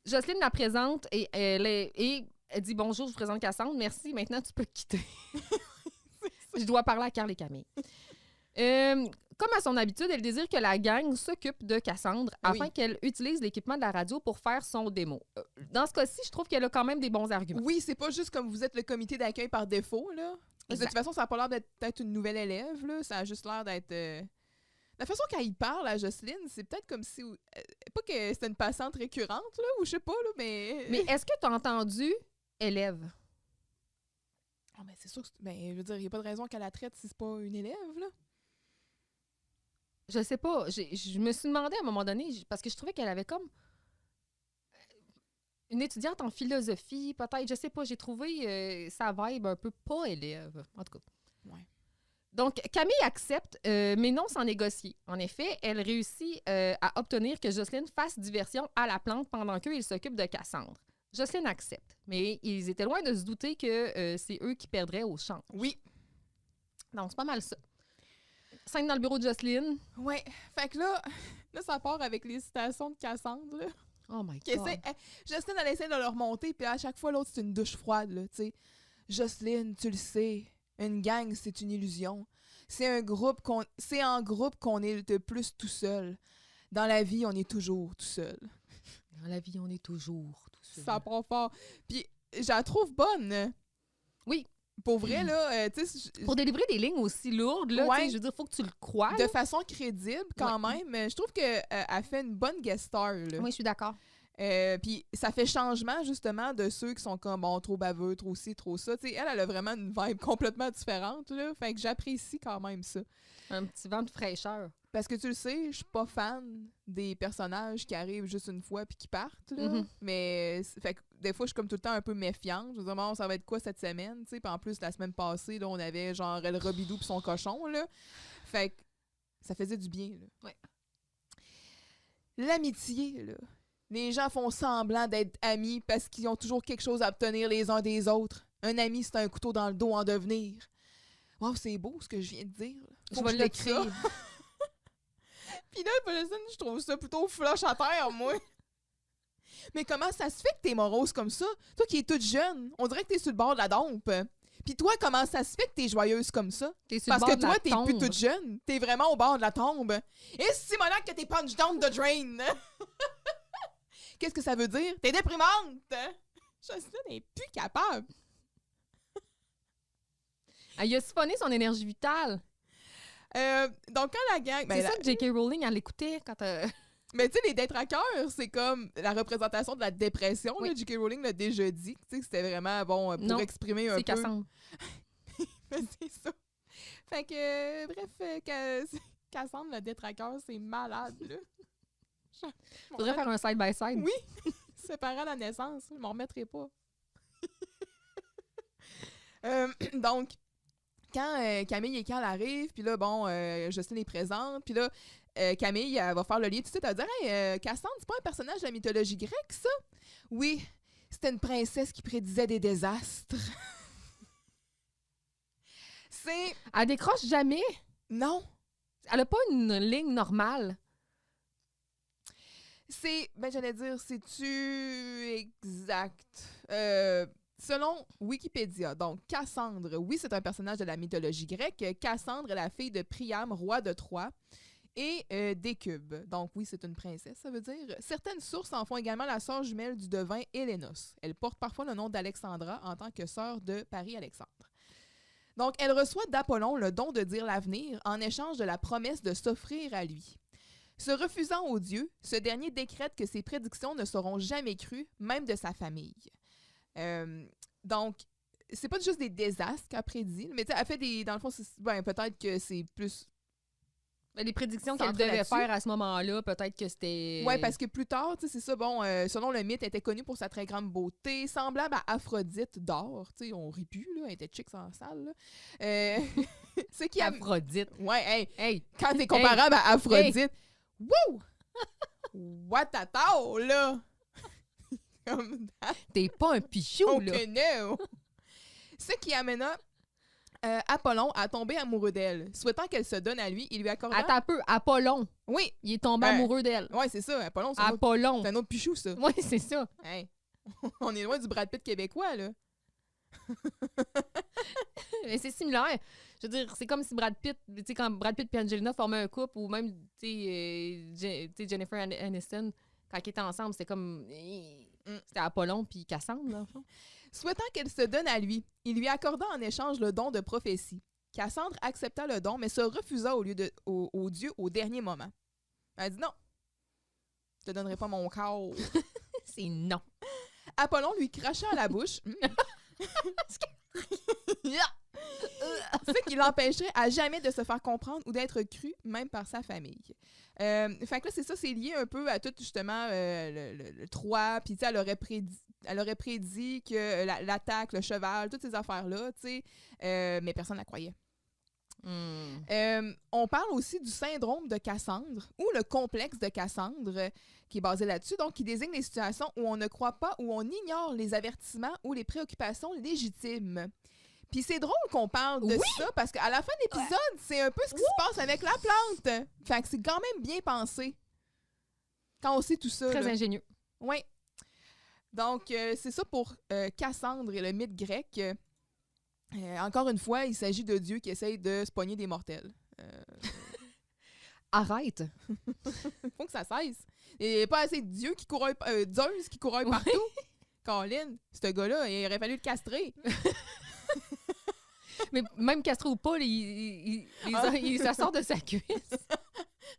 Jocelyne la présente et elle dit « Bonjour, je vous présente Cassandre. Merci, maintenant tu peux quitter. Je dois parler à Carl et Camille. » Comme à son habitude, elle désire que la gang s'occupe de Cassandre afin qu'elle utilise l'équipement de la radio pour faire son démo. Dans ce cas-ci, je trouve qu'elle a quand même des bons arguments. Oui, c'est pas juste comme vous êtes le comité d'accueil par défaut, là. Parce que de toute façon, ça n'a pas l'air d'être peut-être une nouvelle élève, là. Ça a juste l'air d'être... La façon qu'elle parle à Jocelyne, c'est peut-être comme si... pas que c'était une passante récurrente, là, ou je sais pas, là, mais... Mais est-ce que tu as entendu élève? Oh, mais c'est sûr que... Ben, je veux dire, il n'y a pas de raison qu'elle la traite si c'est pas une élève, là. Je sais pas. Je me suis demandé à un moment donné, parce que je trouvais qu'elle avait comme une étudiante en philosophie, peut-être. Je sais pas. J'ai trouvé sa vibe un peu pas élève. En tout cas. Ouais. Donc, Camille accepte, mais non sans négocier. En effet, elle réussit à obtenir que Jocelyne fasse diversion à la plante pendant qu'eux, ils s'occupent de Cassandre. Jocelyne accepte, mais ils étaient loin de se douter que c'est eux qui perdraient au champ. Oui. Donc, c'est pas mal ça. Scène dans le bureau de Jocelyne. Ouais. Fait que là, ça part avec les citations de Cassandre, là. Oh my Qui God. Jocelyne, elle essaie de leur monter, puis à chaque fois, l'autre, c'est une douche froide, là, tu sais. Jocelyne, tu le sais, une gang, c'est une illusion. C'est en groupe qu'on est le plus tout seul. Dans la vie, on est toujours tout seul. Dans la vie, on est toujours tout seul. Ça prend fort. Puis, je la trouve bonne. Oui. Pour vrai, là, tu sais... Pour délivrer des lignes aussi lourdes, là, Ouais. tu sais, je veux dire, faut que tu le crois. De façon crédible, quand même. Je trouve qu'elle fait une bonne guest star, là. Oui, je suis d'accord. Puis ça fait changement, justement, de ceux qui sont comme, bon, trop baveux, trop ci, trop ça. Tu sais, elle a vraiment une vibe complètement différente, là. Fait que j'apprécie quand même ça. Un petit vent de fraîcheur. Parce que tu le sais, je suis pas fan des personnages qui arrivent juste une fois puis qui partent, là. Mhm. Mais, fait que des fois, je suis comme tout le temps un peu méfiante. Je me dis, bon, ça va être quoi cette semaine, tu sais. Puis en plus, la semaine passée, là, on avait genre El Robidou pis son cochon, là. Fait que ça faisait du bien, là. Ouais. L'amitié, là. Les gens font semblant d'être amis parce qu'ils ont toujours quelque chose à obtenir les uns des autres. Un ami, c'est un couteau dans le dos en devenir. Wow, c'est beau ce que je viens de dire. Je vais l'écrire. Puis là, je trouve ça plutôt flush à terre, moi. Mais comment ça se fait que t'es morose comme ça? Toi qui es toute jeune, on dirait que t'es sur le bord de la dompe. Puis toi, comment ça se fait que t'es joyeuse comme ça? T'es sur le Parce bord que de toi, la t'es tombe. plus toute jeune. T'es vraiment au bord de la tombe. Et Simonac que t'es punch down the drain. Qu'est-ce que ça veut dire? T'es déprimante. Jocelyne n'est plus capable. Elle a siphonné son énergie vitale. Donc, quand la gang... C'est ça que J.K. Rowling, elle l'écoutait quand... Mais tu sais, les détraqueurs, c'est comme la représentation de la dépression. Oui. Là, J.K. Rowling l'a déjà dit. Tu sais, que c'était vraiment, bon, pour Non, exprimer un c'est peu... Cassandre. C'est ça. Fait que, bref, Cassandre, le détraqueur, c'est malade, là. Faudrait faire un side-by-side. Oui, séparé à la naissance. Je m'en remettrai pas. Donc, quand Camille et Carl arrivent, puis là, bon, Justine est présente, puis là, Camille, elle va faire le lien tout de suite, elle va dire « Hey, Cassandre, c'est pas un personnage de la mythologie grecque, ça? » Oui, c'était une princesse qui prédisait des désastres. C'est... Elle décroche jamais. Non. Elle a pas une ligne normale. C'est, ben j'allais dire, c'est-tu exact? Selon Wikipédia, donc Cassandre, oui, c'est un personnage de la mythologie grecque. Cassandre est la fille de Priam, roi de Troie, et d'Écube. Donc oui, c'est une princesse, ça veut dire. Certaines sources en font également la sœur jumelle du devin Hélénos. Elle porte parfois le nom d'Alexandra en tant que sœur de Paris-Alexandre. Donc, elle reçoit d'Apollon le don de dire l'avenir en échange de la promesse de s'offrir à lui. Se refusant au dieu, ce dernier décrète que ses prédictions ne seront jamais crues, même de sa famille. Donc, c'est pas juste des désastres qu'elle prédit, mais tu sais, elle fait des... Dans le fond, peut-être que c'est plus... Les prédictions Centré qu'elle devait là-dessus. faire à ce moment-là, peut-être que c'était... Ouais, parce que plus tard, tu sais, c'est ça, bon, selon le mythe, elle était connue pour sa très grande beauté, semblable à Aphrodite d'or. Tu sais, on rit plus, là, elle était chic sans salle, là. Ce qui a... Aphrodite. Ouais, hey, Hey! quand t'es comparable à Aphrodite, wouh! What a tao, là? Comme T'es pas un pichou, oh là! que no! Ce qui amena Apollon à tomber amoureux d'elle. Souhaitant qu'elle se donne à lui, il lui accorda... Attends un peu, Apollon. Oui! Il est tombé amoureux d'elle. Ouais, c'est ça, Apollon, Apollon. c'est un autre pichou, ça. Oui, c'est ça. Hey. On est loin du Brad Pitt québécois, là. Mais c'est similaire. Je veux dire, c'est comme si Brad Pitt, tu sais, quand Brad Pitt et Angelina formaient un couple, ou même, tu sais, Jennifer Aniston, quand ils étaient ensemble, c'était comme... C'était Apollon puis Cassandre, dans le fond. Souhaitant qu'elle se donne à lui, il lui accorda en échange le don de prophétie. Cassandre accepta le don, mais se refusa au dieu au dernier moment. Elle dit non, je te donnerai pas mon corps. C'est non. Apollon lui cracha à la bouche. Ce qui l'empêcherait à jamais de se faire comprendre ou d'être cru, même par sa famille. Fait que là, c'est ça, c'est lié un peu à tout, justement, le Troie. Puis, tu sais, elle aurait prédit que l'attaque, le cheval, toutes ces affaires-là, tu sais, mais personne ne la croyait. On parle aussi du syndrome de Cassandre ou le complexe de Cassandre qui est basé là-dessus, donc qui désigne les situations où on ne croit pas ou on ignore les avertissements ou les préoccupations légitimes. Puis c'est drôle qu'on parle de ça parce qu'à la fin de l'épisode, c'est un peu ce qui se passe avec la plante. Fait que c'est quand même bien pensé quand on sait tout ça. Très ingénieux. Oui. Donc, c'est ça pour Cassandre et le mythe grec. Encore une fois, il s'agit de dieux qui essayent de se pogner des mortels. Arrête! Faut que ça cesse. Il n'y a pas assez de dieux qui courent Zeus qui courent partout. Colin, ce gars-là, il aurait fallu le castrer. Mais même castré ou pas, il ça sort de sa cuisse.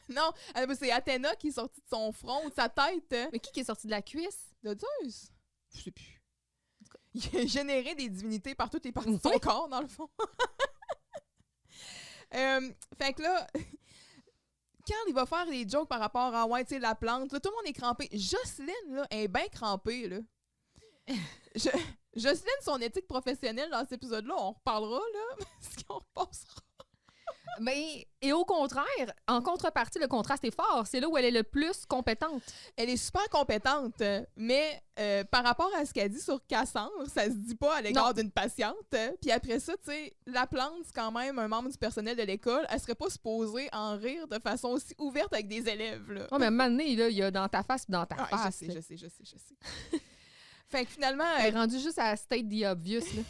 Non, c'est Athéna qui est sortie de son front ou de sa tête. Mais qui est sorti de la cuisse? De Zeus? Je sais plus. Il a généré des divinités par toutes les parties de Oui. son corps, dans le fond. Fait que là, Carl, il va faire des jokes par rapport à, ouais, tu sais, la plante. Là, tout le monde est crampé. Jocelyne, là, elle est bien crampée, là. Jocelyne, son éthique professionnelle dans cet épisode-là, on reparlera, là, parce qu'on repassera. Mais, et au contraire, en contrepartie, le contraste est fort. C'est là où elle est le plus compétente. Elle est super compétente, mais par rapport à ce qu'elle dit sur Cassandre, ça se dit pas à l'égard d'une patiente. Puis après ça, tu sais, la plante, c'est quand même un membre du personnel de l'école. Elle serait pas supposée en rire de façon aussi ouverte avec des élèves, là. Oh, mais à un moment donné, là, il y a dans ta face et dans ta Ah, face. je sais. Fait que finalement... Elle est rendue juste à state the obvious, là.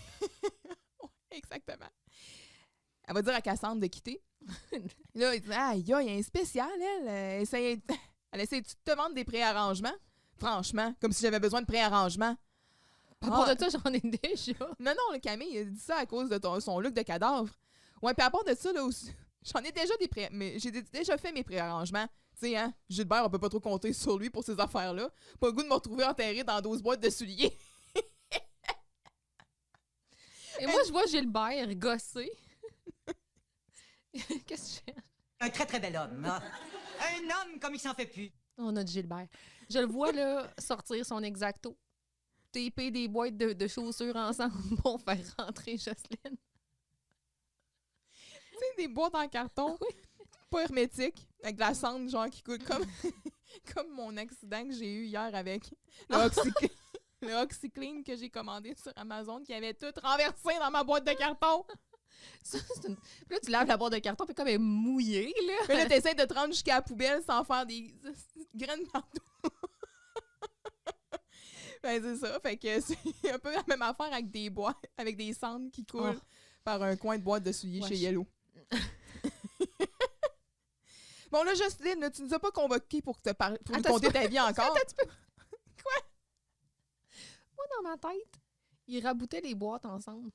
Exactement. Elle va dire à Cassandre de quitter. Là, il dit « Ah, il y a un spécial, elle essaie de te vendre des préarrangements. Franchement, comme si j'avais besoin de préarrangements. » À part de ça, j'en ai déjà. Non, le Camille, il a dit ça à cause de son look de cadavre. Ouais, puis à part de ça, là aussi, j'en ai déjà mais j'ai déjà fait mes préarrangements. Tu sais, hein, Gilbert, on peut pas trop compter sur lui pour ces affaires-là. Pas le goût de me retrouver enterré dans 12 boîtes de souliers. Et moi, je vois Gilbert gosser. Qu'est-ce que je fais? Un très, très bel homme. Hein? Un homme comme il s'en fait plus. On a Gilbert. Je le vois, là, sortir son exacto. Taper des boîtes de chaussures ensemble pour faire rentrer Jocelyne. Tu sais, des boîtes en carton, pas hermétiques, avec de la cendre, genre, qui coule comme mon accident que j'ai eu hier avec le OxyClean que j'ai commandé sur Amazon, qui avait tout renversé dans ma boîte de carton. Ça, puis là, tu laves la boîte de carton, puis comme elle est mouillée, là. Mais là, t'essaies de te rendre jusqu'à la poubelle sans faire des graines partout. Ben, c'est ça. Fait que c'est un peu la même affaire avec des boîtes, avec des cendres qui coulent par un coin de boîte de souliers chez Yellow. Bon, là, Jocelyne, là, tu nous as pas convoqué pour nous conter ta vie encore. Quoi? Moi, dans ma tête, ils raboutaient les boîtes ensemble.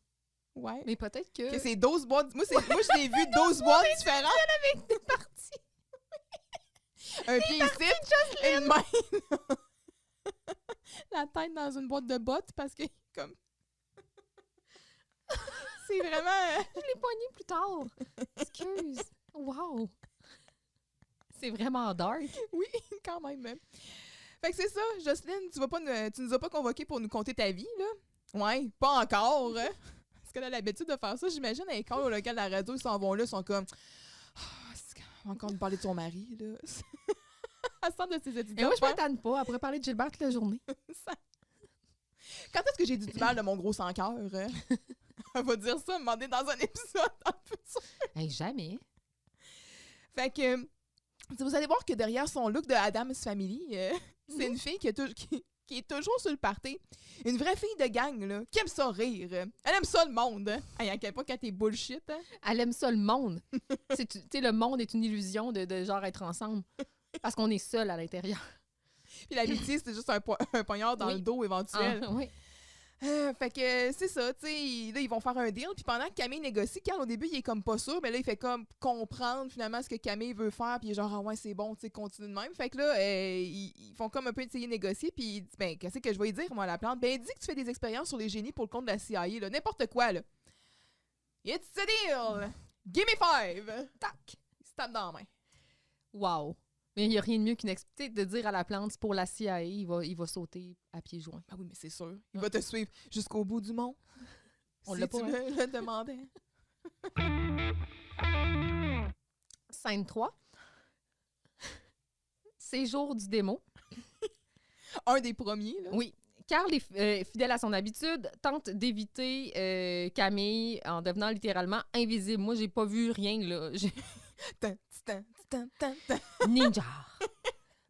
Ouais. Mais peut-être que... C'est 12 boîtes. Moi, je l'ai vu 12 boîtes différentes. avec des parties. Un pied ici, une main. La tête dans une boîte de bottes parce que, comme... C'est vraiment... Je l'ai pogné plus tard. Excuse. Wow. C'est vraiment dark. Oui, quand même. Fait que c'est ça, Jocelyne, tu nous as pas convoqué pour nous conter ta vie, là? Ouais, pas encore. Parce qu'elle a l'habitude de faire ça. J'imagine, les calls au local de la radio, ils s'en vont là, ils sont comme... On va encore nous parler de son mari, là. À ce de ses étudiants. Et moi, je m'attends pas après parler de Gilbert toute la journée. Quand est-ce que j'ai du mal de mon gros sans-cœur? Elle va dire ça, me demander dans un épisode dans le futur. Hey, jamais. Fait que... Vous allez voir que derrière son look de Addams Family, c'est une fille qui est toujours sur le party. Une vraie fille de gang, là, qui aime ça rire. Elle aime ça le monde. Hein? À quel point quand t'es bullshit. Hein? Elle aime ça le monde. Tu sais, le monde est une illusion de genre être ensemble. Parce qu'on est seul à l'intérieur. Puis l'amitié, c'est juste un poignard dans le dos éventuel. Ah, oui. Fait que c'est ça, tu sais, là, ils vont faire un deal. Puis pendant que Camille négocie, Carl, au début, il est comme pas sûr, mais là, il fait comme comprendre finalement ce que Camille veut faire. Puis il est genre, ah ouais, c'est bon, tu sais, continue de même. Fait que là, ils font comme un peu essayer de négocier. Puis il dit, ben, qu'est-ce que je vais lui dire, moi, à la plante? Ben, il dit que tu fais des expériences sur les génies pour le compte de la CIA, là. N'importe quoi, là. It's a deal! Give me 5! Tac! Il se tape dans la main. Wow. Mais il n'y a rien de mieux qu'une de dire à la plante, c'est pour la CIA, il va sauter à pieds joints. Ah oui, mais c'est sûr. Il va te suivre jusqu'au bout du monde. On si l'a pas. Tu le demandais. Scène 3. Séjour du démon. Un des premiers, là. Oui. Carl est fidèle à son habitude, tente d'éviter Camille en devenant littéralement invisible. Moi, j'ai pas vu rien, là. Ninja.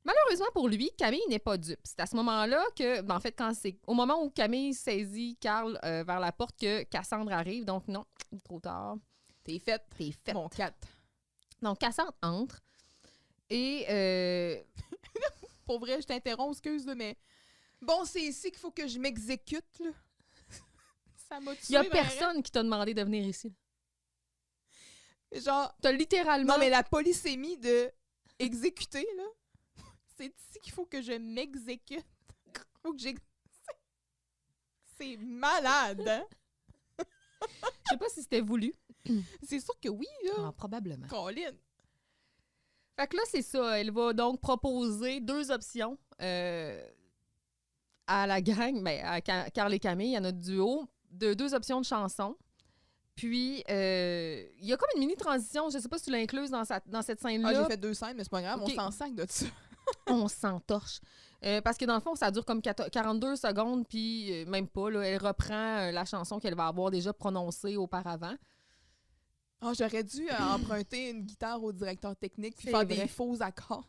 Malheureusement pour lui, Camille n'est pas dupe. C'est à ce moment-là que, en fait, au moment où Camille saisit Carl vers la porte que Cassandre arrive. Donc non, trop tard. T'es faite. Mon 4. Donc Cassandre entre et... Pour vrai, je t'interromps, excuse, là, mais... Bon, c'est ici qu'il faut que je m'exécute, là. Ça m'a tué. Il y a personne qui t'a demandé de venir ici. Genre... T'as littéralement... Non, mais la polysémie de... exécuter, là. C'est ici qu'il faut que je m'exécute. Faut que c'est malade, hein? Je sais pas si c'était voulu. C'est sûr que oui, là. Ah, probablement. Colin. Fait que là, c'est ça. Elle va donc proposer 2 options à la gang, ben, à Carl et Camille, à notre duo, de 2 options de chansons. Puis, il y a comme une mini-transition. Je sais pas si tu l'as incluse dans cette scène-là. Ah, j'ai fait 2 scènes, mais c'est pas grave. Ok. On s'en sac de ça. On s'entorche. Parce que dans le fond, ça dure comme 42 secondes, puis même pas. Là, elle reprend la chanson qu'elle va avoir déjà prononcée auparavant. Ah, j'aurais dû emprunter une guitare au directeur technique puis C'est faire vrai. des faux accords.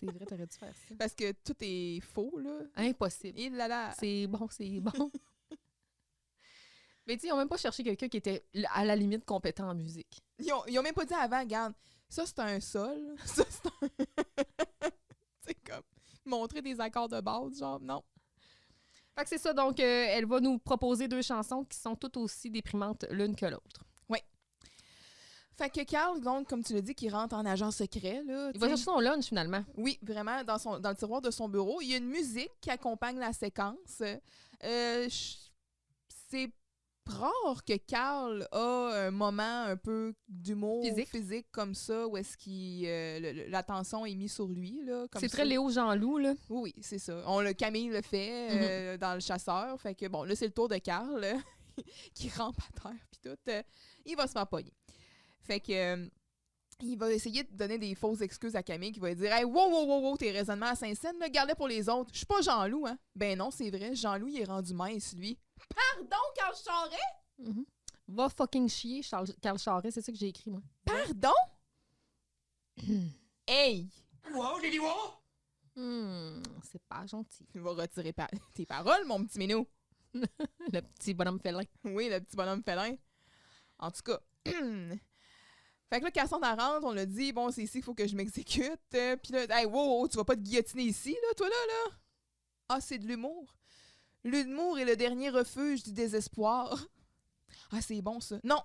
C'est vrai, t'aurais dû faire ça. Parce que tout est faux, là. Impossible. Et là là. C'est bon, c'est bon. Mais tu sais, ils n'ont même pas cherché quelqu'un qui était à la limite compétent en musique. Ils ont même pas dit avant, regarde, ça c'est un sol, ça c'est un... c'est comme montrer des accords de base, genre, non. Fait que c'est ça, donc elle va nous proposer 2 chansons qui sont toutes aussi déprimantes l'une que l'autre. Fait que Carl, donc, comme tu l'as dit, qui rentre en agent secret, là. Il va chercher son lunch finalement. Oui, vraiment, dans le tiroir de son bureau. Il y a une musique qui accompagne la séquence. C'est rare que Carl a un moment un peu d'humour physique comme ça, où est-ce que l'attention est mise sur lui. Là, comme C'est ça. très Léo Jean-Loup, là. Oui, c'est ça. Camille le fait dans Le Chasseur. Fait que bon, là, c'est le tour de Carl qui rampe à terre puis tout. Il va se faire pogner. Fait que il va essayer de donner des fausses excuses à Camille qui va lui dire « Hey, wow, tes raisonnements à Saint-Saëns, garde-les pour les autres. Je suis pas Jean-Loup, hein? » Ben non, c'est vrai. Jean-Loup, il est rendu mince, lui. Pardon, Carl Charest? Va fucking chier, Carl Charest, c'est ça que j'ai écrit, moi. Pardon? Hey! Wow, j'ai dit wow! C'est pas gentil. Tu vas retirer tes paroles, mon petit minou. Le petit bonhomme félin. Oui, le petit bonhomme félin. En tout cas. Fait que là, Cassandre rentre, on l'a dit, bon, c'est ici qu'il faut que je m'exécute. Puis là, hey, wow, tu vas pas te guillotiner ici, là, toi, là? Ah, c'est de l'humour. L'humour est le dernier refuge du désespoir. Ah, c'est bon, ça. Non.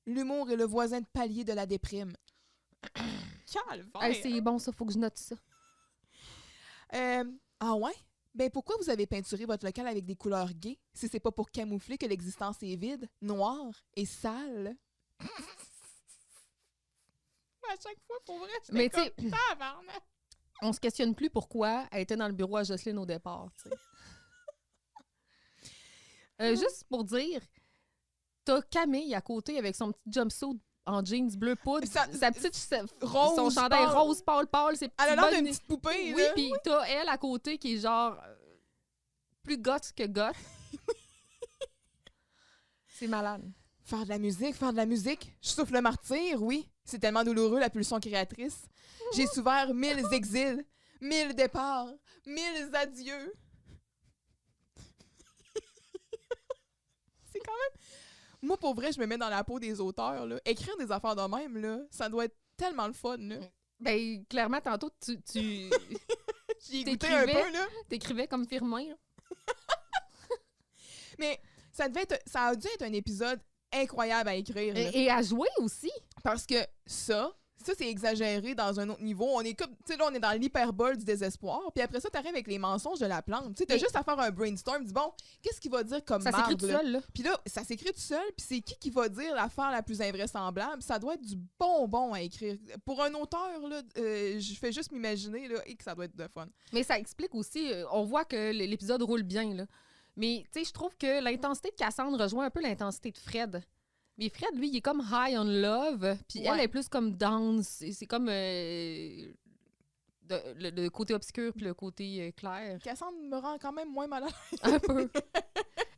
L'humour est le voisin de palier de la déprime. Calvaire. Hey, c'est bon, ça, faut que je note ça. Ah ouais? Ben pourquoi vous avez peinturé votre local avec des couleurs gaies si c'est pas pour camoufler que l'existence est vide, noire et sale? À chaque fois, pour vrai, je Mais comme tu sais, tabarnak. on se questionne plus pourquoi elle était dans le bureau à Jocelyne au départ, tu sais. Juste pour dire, t'as Camille à côté avec son petit jumpsuit en jeans bleu poudre, sa petite rose son chandail pâle. rose pâle, ses Elle a petites l'air d'une bonnes- petite poupée, Oui, là. puis t'as elle à côté qui est genre plus goth que goth. C'est malade. Faire de la musique. Je souffle le martyr, oui. C'est tellement douloureux, la pulsion créatrice. J'ai souffert 1000 exils, 1000 départs, 1000 adieux. C'est quand même... Moi, pour vrai, je me mets dans la peau des auteurs, là. Écrire des affaires de même, là, ça doit être tellement le fun, là. Ben, clairement, tantôt, tu J'y ai goûté un t'écrivais. peu, là. t'écrivais comme Firmin. Là. Mais ça a dû être un épisode incroyable à écrire, là. Et à jouer aussi. Parce que ça c'est exagéré dans un autre niveau. On est comme, tu sais, là, on est dans l'hyperbole du désespoir. Puis après ça, t'arrives avec les mensonges de la plante. Tu sais, t'as Mais- juste à faire un brainstorm. Dis, bon, qu'est-ce qu'il va dire comme Ça s'écrit tout là? seul, là. Puis là, ça s'écrit tout seul. Puis c'est qui va dire l'affaire la plus invraisemblable? Ça doit être du bonbon à écrire. Pour un auteur, là, je fais juste m'imaginer, là, et que ça doit être de fun. Mais ça explique aussi, on voit que l'épisode roule bien, là. Mais, tu sais, je trouve que l'intensité de Cassandre rejoint un peu l'intensité de Fred. Mais Fred, lui, il est comme high on love, puis elle Ouais. est plus comme down. C'est comme le côté obscur puis le côté clair. Cassandre me rend quand même moins malade. Un peu.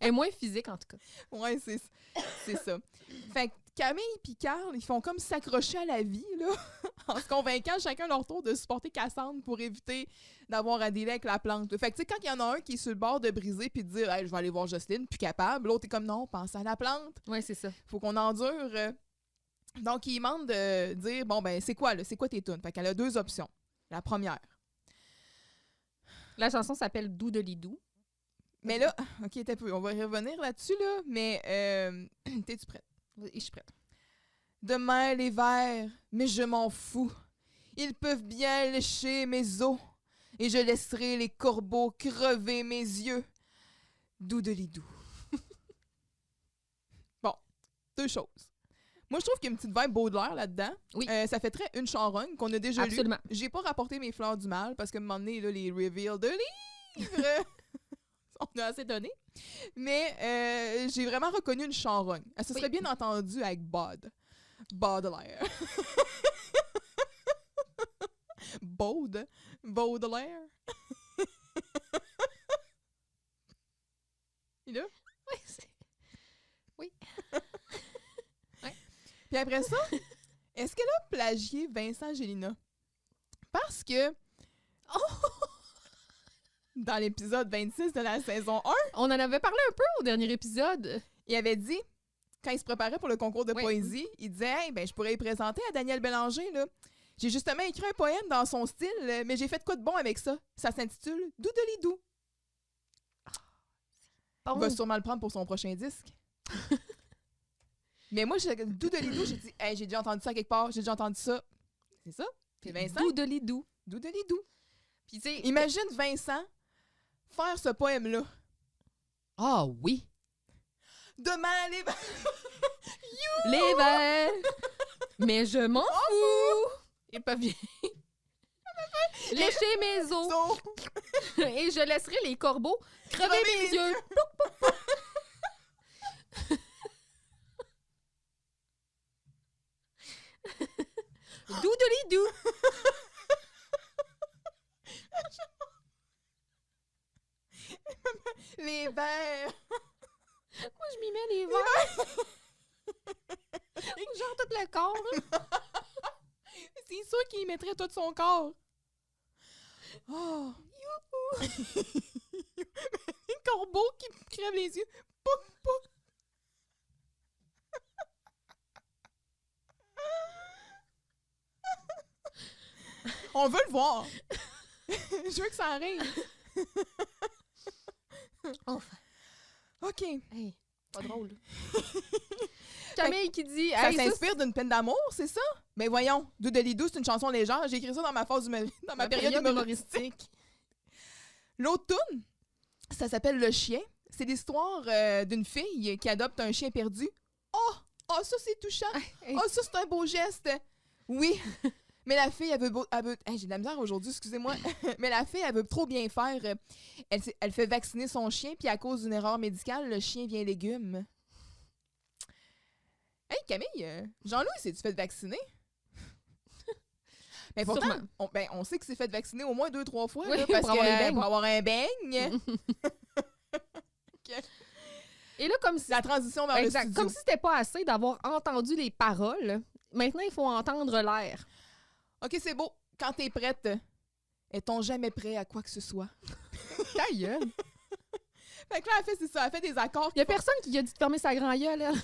Elle est moins physique, en tout cas. Ouais, c'est ça. Fait que Camille et Carl, ils font comme s'accrocher à la vie, là, en se convainquant chacun leur tour de supporter Cassandre pour éviter d'avoir à dealer avec la plante. Fait que, tu sais, quand il y en a un qui est sur le bord de briser puis de dire hey, « je vais aller voir Jocelyne, plus capable », l'autre est comme « non, pense à la plante, Ouais, c'est ça. faut qu'on endure ». Donc, il demande de dire « bon, ben, c'est quoi tes tunes? » Fait qu'elle a 2 options. La première. La chanson s'appelle « Dou de Lidou ». Mais là, OK, t'as peu, on va revenir là-dessus, là, mais t'es-tu prête? Je suis prête. Demain, les verts, mais je m'en fous. Ils peuvent bien lécher mes os, et je laisserai les corbeaux crever mes yeux. Doudelidou. Bon, deux choses. Moi, je trouve qu'il y a une petite vibe Baudelaire là-dedans. Oui. Ça fait très une charogne qu'on a déjà lu. Absolument. J'ai pas rapporté mes fleurs du mal parce que à un moment donné, là, les reveals de livres, on a assez donné. Mais j'ai vraiment reconnu une charogne. Elle se serait bien entendue avec Baudelaire. Baudelaire. Il est là? Oui, c'est... Oui. Puis après ça, est-ce qu'elle a plagié Vincent Gélina? Parce que dans l'épisode 26 de la saison 1, On en avait parlé un peu au dernier épisode. il avait dit, quand il se préparait pour le concours de Oui. poésie, il disait « Hey, ben, je pourrais y présenter à Daniel Bélanger, là. J'ai justement écrit un poème dans son style, mais j'ai fait quoi de bon avec ça? Ça s'intitule Doudelidou. Bon. Il va sûrement le prendre pour son prochain disque. Mais moi, Doudelidou, j'ai dit, hey, j'ai déjà entendu ça quelque part, j'ai déjà entendu ça. C'est ça? C'est Vincent? Doudelidou. Doudelidou. Puis tu sais... Imagine Vincent faire ce poème-là. Ah oui! Demain, les... Les verts! Mais je m'en fous! Ils peuvent bien... lécher mes os. Et je laisserai les corbeaux crever mes yeux. Doudelidou. Les verres. Moi, je m'y mets les verres. Genre tout le corps. Là. C'est sûr qu'il y mettrait tout son corps. Oh. Un corbeau qui crève les yeux. Pouc, pouc. On veut le voir. Je veux que ça arrive. Enfin. OK. Hey, pas drôle. Camille qui dit... Ça hey, s'inspire d'une peine d'amour, c'est ça? Mais voyons, Doudelidou, c'est une chanson légère. J'ai écrit ça dans ma phase dans ma période humoristique. L'autre toune, ça s'appelle Le Chien. C'est l'histoire d'une fille qui adopte un chien perdu. Oh! Oh, ça, c'est touchant. Hey. Oh, ça, c'est un beau geste. Oui. Mais la fille, elle veut hey, j'ai de la misère aujourd'hui, excusez-moi. Mais la fille, elle veut trop bien faire. Elle fait vacciner son chien, puis à cause d'une erreur médicale, le chien vient légume. Hey, Camille, Jean-Louis, s'est-tu fait vacciner? Mais pourtant, Sûrement. on sait qu'il s'est fait vacciner au moins 2-3 fois. Oui, là, parce pour avoir les beignes. pour avoir un beigne. Et là, comme si... La transition vers Exact. le studio. Comme si c'était pas assez d'avoir entendu les paroles. Maintenant, il faut entendre l'air. OK, c'est beau. Quand t'es prête, est-on jamais prêt à quoi que ce soit? Ta gueule. Fait que là, elle fait, c'est ça. Elle fait des accords. Il y a personne qui a dit de fermer sa grand gueule, elle.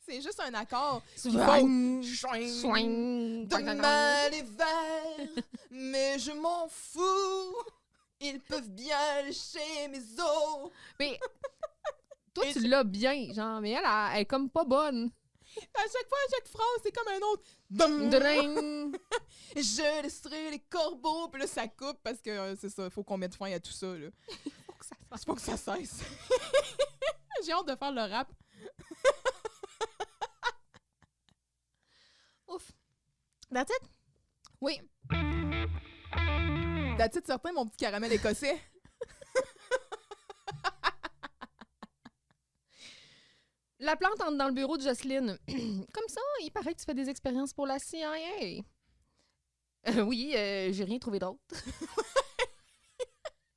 C'est juste un accord. Swing. Swing. Swing. Demain les verts, mais je m'en fous. Ils peuvent bien lécher mes os. Mais toi, tu l'as bien, genre, mais elle est comme pas bonne. À chaque fois, à chaque phrase, c'est comme un autre. Dum. Dring. Je laisserai les corbeaux. Puis là, ça coupe parce que c'est ça. Il faut qu'on mette fin à tout ça. Là. Faut que ça cesse. J'ai hâte de faire le rap. Ouf. That's it? Oui. That's it, certain, mon petit caramel écossais. La plante entre dans le bureau de Jocelyne. Comme ça, il paraît que tu fais des expériences pour la CIA. Oui, j'ai rien trouvé d'autre.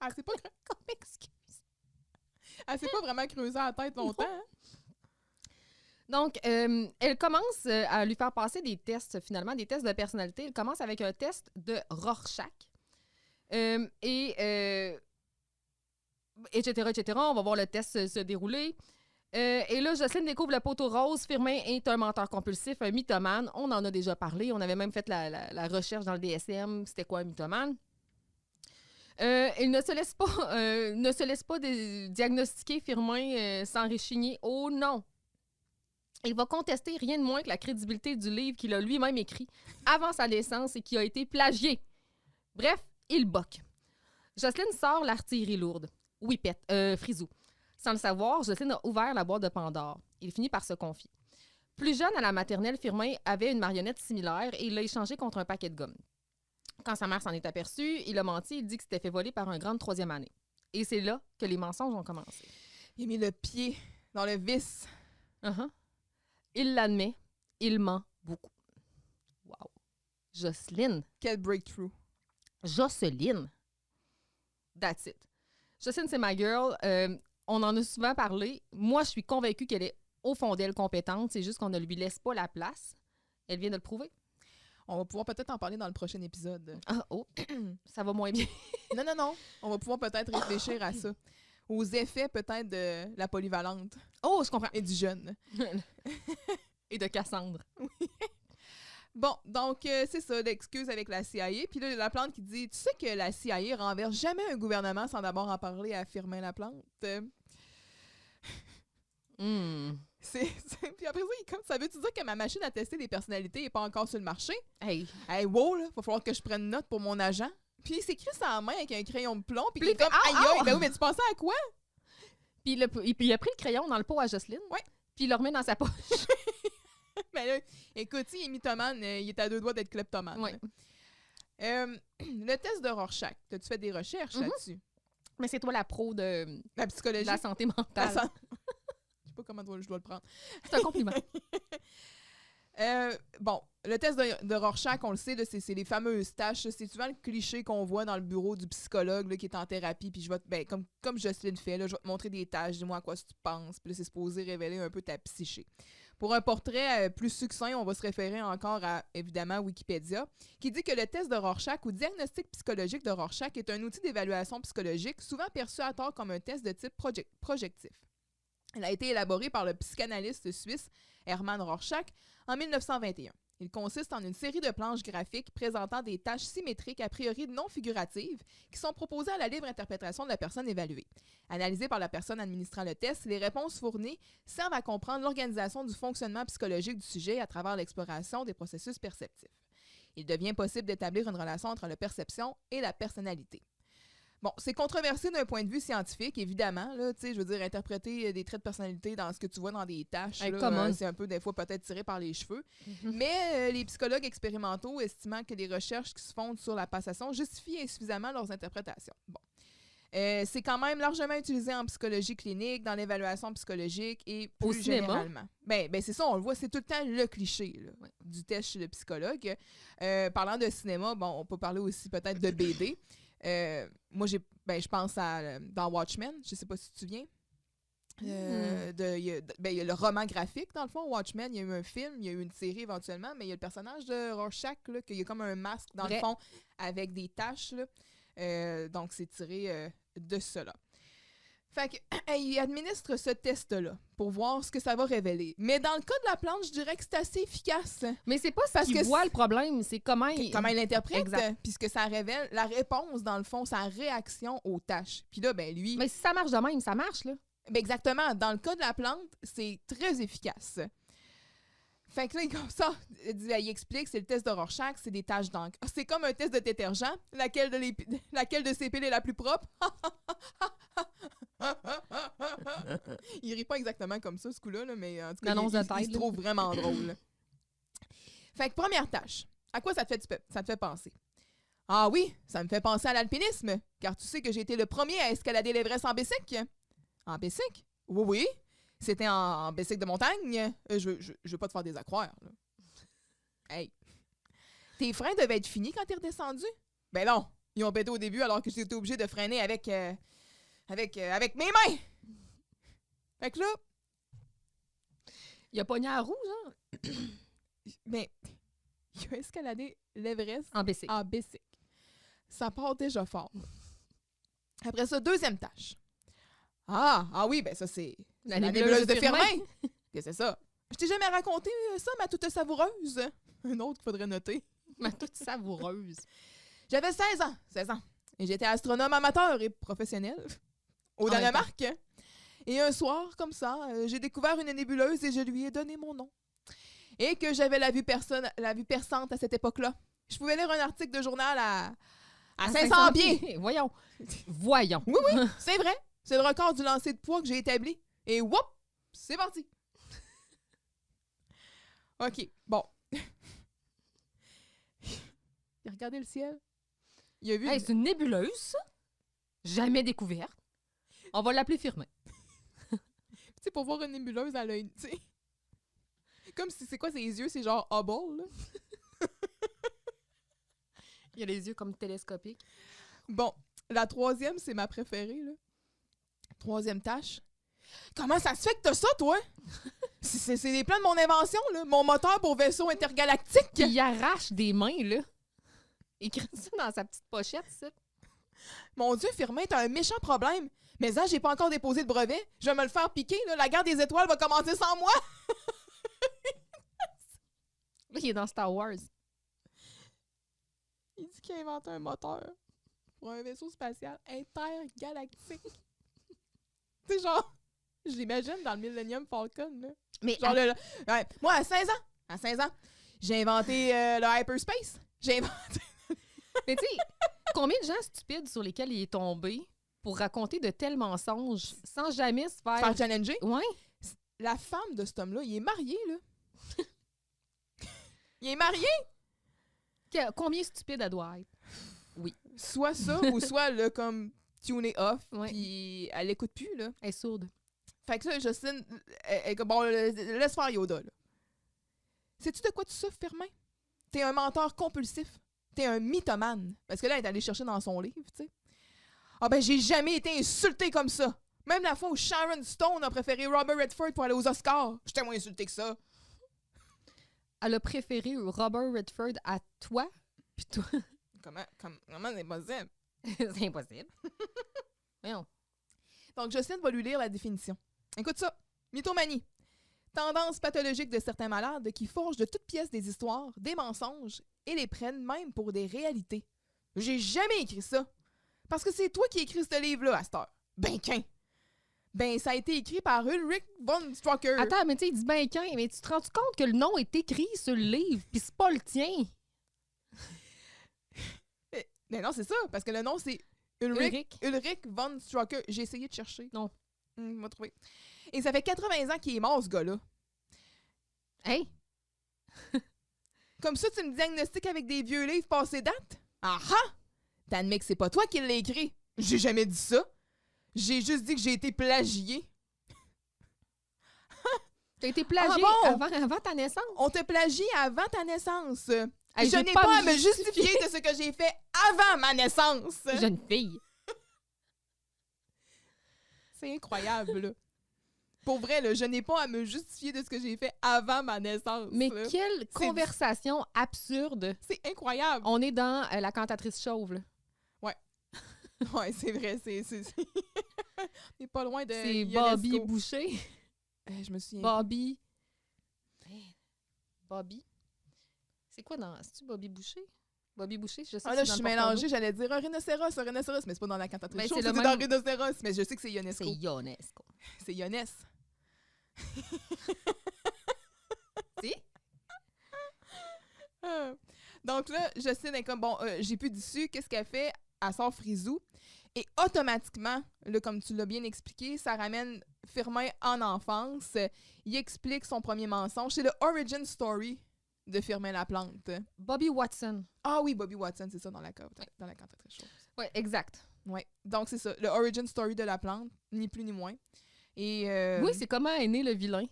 Ah, c'est pas... Comme excuse. Elle s'est pas vraiment creusée à la tête longtemps. Hein? Donc, elle commence à lui faire passer des tests, finalement, des tests de personnalité. Elle commence avec un test de Rorschach. Etc., etc. On va voir le test se dérouler. Et là, Jocelyne découvre le poteau rose. Firmin est un menteur compulsif, un mythomane. On en a déjà parlé. On avait même fait la recherche dans le DSM. C'était quoi un mythomane? Il ne se laisse pas diagnostiquer Firmin sans réchigner. Oh non! Il va contester rien de moins que la crédibilité du livre qu'il a lui-même écrit avant sa naissance et qui a été plagié. Bref, il boque. Jocelyne sort l'artillerie lourde. Whippet, Frisou. Sans le savoir, Jocelyne a ouvert la boîte de Pandore. Il finit par se confier. Plus jeune, à la maternelle, Firmin avait une marionnette similaire et il l'a échangée contre un paquet de gomme. Quand sa mère s'en est aperçue, il a menti, il dit que c'était fait voler par un grand de 3e année. Et c'est là que les mensonges ont commencé. Il a mis le pied dans le vice. Uh-huh. Il l'admet, il ment beaucoup. Wow. Jocelyne. Quel breakthrough. Jocelyne. That's it. Jocelyne, c'est ma girl. On en a souvent parlé. Moi, je suis convaincue qu'elle est au fond d'elle compétente. C'est juste qu'on ne lui laisse pas la place. Elle vient de le prouver. On va pouvoir peut-être en parler dans le prochain épisode. Ah, oh, ça va moins bien. Non. On va pouvoir peut-être réfléchir à ça. Aux effets peut-être de la polyvalente. Oh, je comprends. Et du jeune. Et de Cassandre. Bon, donc c'est ça, l'excuse avec la CIA. Puis là, Laplante qui dit, tu sais que la CIA renverse jamais un gouvernement sans d'abord en parler à Firmin Laplante. Puis après ça, ça veut-tu dire que ma machine à tester des personnalités n'est pas encore sur le marché? Hey. Hey, wow, là, va falloir que je prenne note pour mon agent. Puis il s'écrit ça en main avec un crayon de plomb. Puis il est comme, aïe, aïe, ben oui, mais tu pensais à quoi? Puis il a pris le crayon dans le pot à Jocelyne. Ouais. Puis il le remet dans sa poche. Ben là, écoute, il est mythomane, il est à 2 doigts d'être kleptomane. Ouais. Le test de Rorschach, as-tu fait des recherches là-dessus? Mais c'est toi la pro de La psychologie? la santé mentale. Je sais pas comment je dois le prendre. C'est un compliment. Bon, le test de Rorschach, on le sait, là, c'est les fameuses tâches. C'est souvent le cliché qu'on voit dans le bureau du psychologue là, qui est en thérapie. Puis je vais comme Jocelyne fait, là, je vais te montrer des tâches, dis-moi à quoi tu penses. Puis là, c'est supposé révéler un peu ta psyché. Pour un portrait plus succinct, on va se référer encore à, évidemment, Wikipédia, qui dit que le test de Rorschach ou diagnostic psychologique de Rorschach est un outil d'évaluation psychologique souvent perçu à tort comme un test de type projectif. Il a été élaboré par le psychanalyste suisse Hermann Rorschach en 1921. Il consiste en une série de planches graphiques présentant des tâches symétriques a priori non figuratives qui sont proposées à la libre interprétation de la personne évaluée. Analysées par la personne administrant le test, les réponses fournies servent à comprendre l'organisation du fonctionnement psychologique du sujet à travers l'exploration des processus perceptifs. Il devient possible d'établir une relation entre la perception et la personnalité. Bon, c'est controversé d'un point de vue scientifique, évidemment. Là, je veux dire, interpréter des traits de personnalité dans ce que tu vois dans des tâches, c'est un peu, des fois, peut-être tiré par les cheveux. Mm-hmm. Mais les psychologues expérimentaux estimant que les recherches qui se fondent sur la passation justifient insuffisamment leurs interprétations. Bon. C'est quand même largement utilisé en psychologie clinique, dans l'évaluation psychologique et plus généralement. Ben, c'est ça, on le voit, c'est tout le temps le cliché là, du test chez le psychologue. Parlant de cinéma, bon, on peut parler aussi peut-être de BD. Moi, je pense à dans Watchmen, je sais pas si tu te souviens. Il y a le roman graphique, dans le fond, Watchmen. Il y a eu un film, il y a eu une série éventuellement, mais il y a le personnage de Rorschach, là, qu'il y a comme un masque, dans le fond, avec des taches. Là. Donc, c'est tiré de cela. Fait qu'il administre ce test-là pour voir ce que ça va révéler. Mais dans le cas de Laplante, je dirais que c'est assez efficace. Mais c'est pas ce qu'il voit le problème, c'est comment il l'interprète, puisque ça révèle la réponse, dans le fond, sa réaction aux tâches. Puis là, ben lui... Mais si ça marche de même, ça marche, là. Ben exactement. Dans le cas de Laplante, c'est très efficace. Fait que là, comme ça, il explique, c'est le test de Rorschach, c'est des taches d'encre. C'est comme un test de détergent. Laquelle de ces piles est la plus propre? Il rit pas exactement comme ça, ce coup-là, là, mais en tout cas, il se trouve vraiment drôle. Fait que première tâche. À quoi ça te fait penser? Ah oui, ça me fait penser à l'alpinisme, car tu sais que j'ai été le premier à escalader l'Everest en bicycle. En bicycle? Oui. C'était en bicycle de montagne. Je veux pas te faire des accroires. Là. Hey. Tes freins devaient être finis quand t'es redescendu? Ben non. Ils ont pété au début alors que j'étais obligé de freiner avec mes mains. Fait que là... Il a pogné à roue, genre? Ben, il a escaladé l'Everest en bicycle. Ça part déjà fort. Après ça, deuxième tâche. Ah oui, ben ça, c'est... La nébuleuse de Firmin. Qu'est-ce que c'est ça? Je t'ai jamais raconté ça, ma toute savoureuse. Un autre qu'il faudrait noter. Ma toute savoureuse. J'avais 16 ans. Et j'étais astronome amateur et professionnel au Danemark. Et un soir, comme ça, j'ai découvert une nébuleuse et je lui ai donné mon nom. Et que j'avais la vue perçante à cette époque-là. Je pouvais lire un article de journal à 500 pieds. Voyons. Voyons. Oui, oui, c'est vrai. C'est le record du lancer de poids que j'ai établi. Et whoop, c'est parti. OK, bon. Il a regardé le ciel. Il a vu... Hey, c'est une nébuleuse, ça? Jamais découverte. On va l'appeler Firmin. Tu sais, pour voir une nébuleuse à l'œil, tu sais. Comme si, c'est quoi ses yeux? C'est genre Hubble, là. Il a les yeux comme télescopiques. Bon, la troisième, c'est ma préférée, là. Troisième tâche. Comment ça se fait que t'as ça, toi? C'est des plans de mon invention, là. Mon moteur pour vaisseau intergalactique. Il arrache des mains, là. Il crée ça dans sa petite pochette, ça. Mon Dieu, Firmin, t'as un méchant problème. Mais ça, j'ai pas encore déposé de brevet. Je vais me le faire piquer, là. La guerre des étoiles va commencer sans moi. Là, il est dans Star Wars. Il dit qu'il a inventé un moteur pour un vaisseau spatial intergalactique. Tu sais, genre, je l'imagine dans le Millennium Falcon, là. Mais Genre, ouais, moi, à 16 ans, j'ai inventé le hyperspace. J'ai inventé... Mais tu sais, combien de gens stupides sur lesquels il est tombé pour raconter de tels mensonges sans jamais se faire... Faire challenger. Ouais. La femme de cet homme-là, il est marié, là. Il est marié! Combien stupide elle doit être? Oui. Soit ça, ou soit le comme tuner off, Ouais. puis elle écoute plus, là. Elle est sourde. Fait que là, Justine, bon, laisse faire Yoda, là. Sais-tu de quoi tu souffres, Firmin? T'es un menteur compulsif. T'es un mythomane. Parce que là, elle est allée chercher dans son livre, tu sais. Ah ben, j'ai jamais été insultée comme ça. Même la fois où Sharon Stone a préféré Robert Redford pour aller aux Oscars, j'étais moins insultée que ça. Elle a préféré Robert Redford à toi, puis toi... Comment c'est possible? C'est impossible. Voyons. Donc, Justine va lui lire la définition. Écoute ça. Mythomanie. Tendance pathologique de certains malades qui forgent de toutes pièces des histoires, des mensonges et les prennent même pour des réalités. J'ai jamais écrit ça. Parce que c'est toi qui écris ce livre-là, à cette heure. Ben, qu'un. Ben, ça a été écrit par Ulrich von Strucker. Attends, mais tu sais, il dit ben qu'un, mais tu te rends compte que le nom est écrit sur le livre, puis c'est pas le tien? Mais non, c'est ça, parce que le nom, c'est Ulrich von Strucker. J'ai essayé de chercher. Non. On va trouver. Et ça fait 80 ans qu'il est mort, ce gars-là. Hey! Comme ça, tu me diagnostiques avec des vieux livres passés date? Ah ah! T'admets que c'est pas toi qui l'as écrit. J'ai jamais dit ça. J'ai juste dit que j'ai été plagié. T'as été plagié Ah bon? avant ta naissance? On te plagie avant ta naissance. Hey, je j'ai n'ai pas pas à à me justifier de ce que j'ai fait avant ma naissance. Jeune fille. C'est incroyable, là. Pour vrai, là, je n'ai pas à me justifier de ce que j'ai fait avant ma naissance. Mais là. quelle conversation absurde. C'est incroyable. On est dans la cantatrice chauve, là. Ouais, c'est vrai. C'est... On n'est pas loin de C'est Ionesco. Bobby Boucher. Je me souviens. Bobby. Bobby? C'est quoi dans... C'est-tu Bobby Boucher? Bobby Boucher, je sais Ah que là, c'est je suis dans le mélangée. J'allais dire un rhinocéros, mais c'est pas dans la cantatrice Ben, chauve, c'est c'est le dans même- rhinocéros. Mais je sais que c'est Ionesco. C'est Ionesco. C'est Ionès. Si? Donc là, Justine est comme, bon, j'ai plus d'issue. Qu'est-ce qu'elle fait? Elle sort Frisou. Et automatiquement, là, comme tu l'as bien expliqué, ça ramène Firmin en enfance. Il explique son premier mensonge. C'est le origin story de Firmin Laplante. Bobby Watson. Ah oui, Bobby Watson, c'est ça, dans la cantatrice chauve. Ouais, exact. Ouais. Donc, c'est ça. Le origin story de la plante, ni plus ni moins. Et Oui, c'est comment est né le vilain.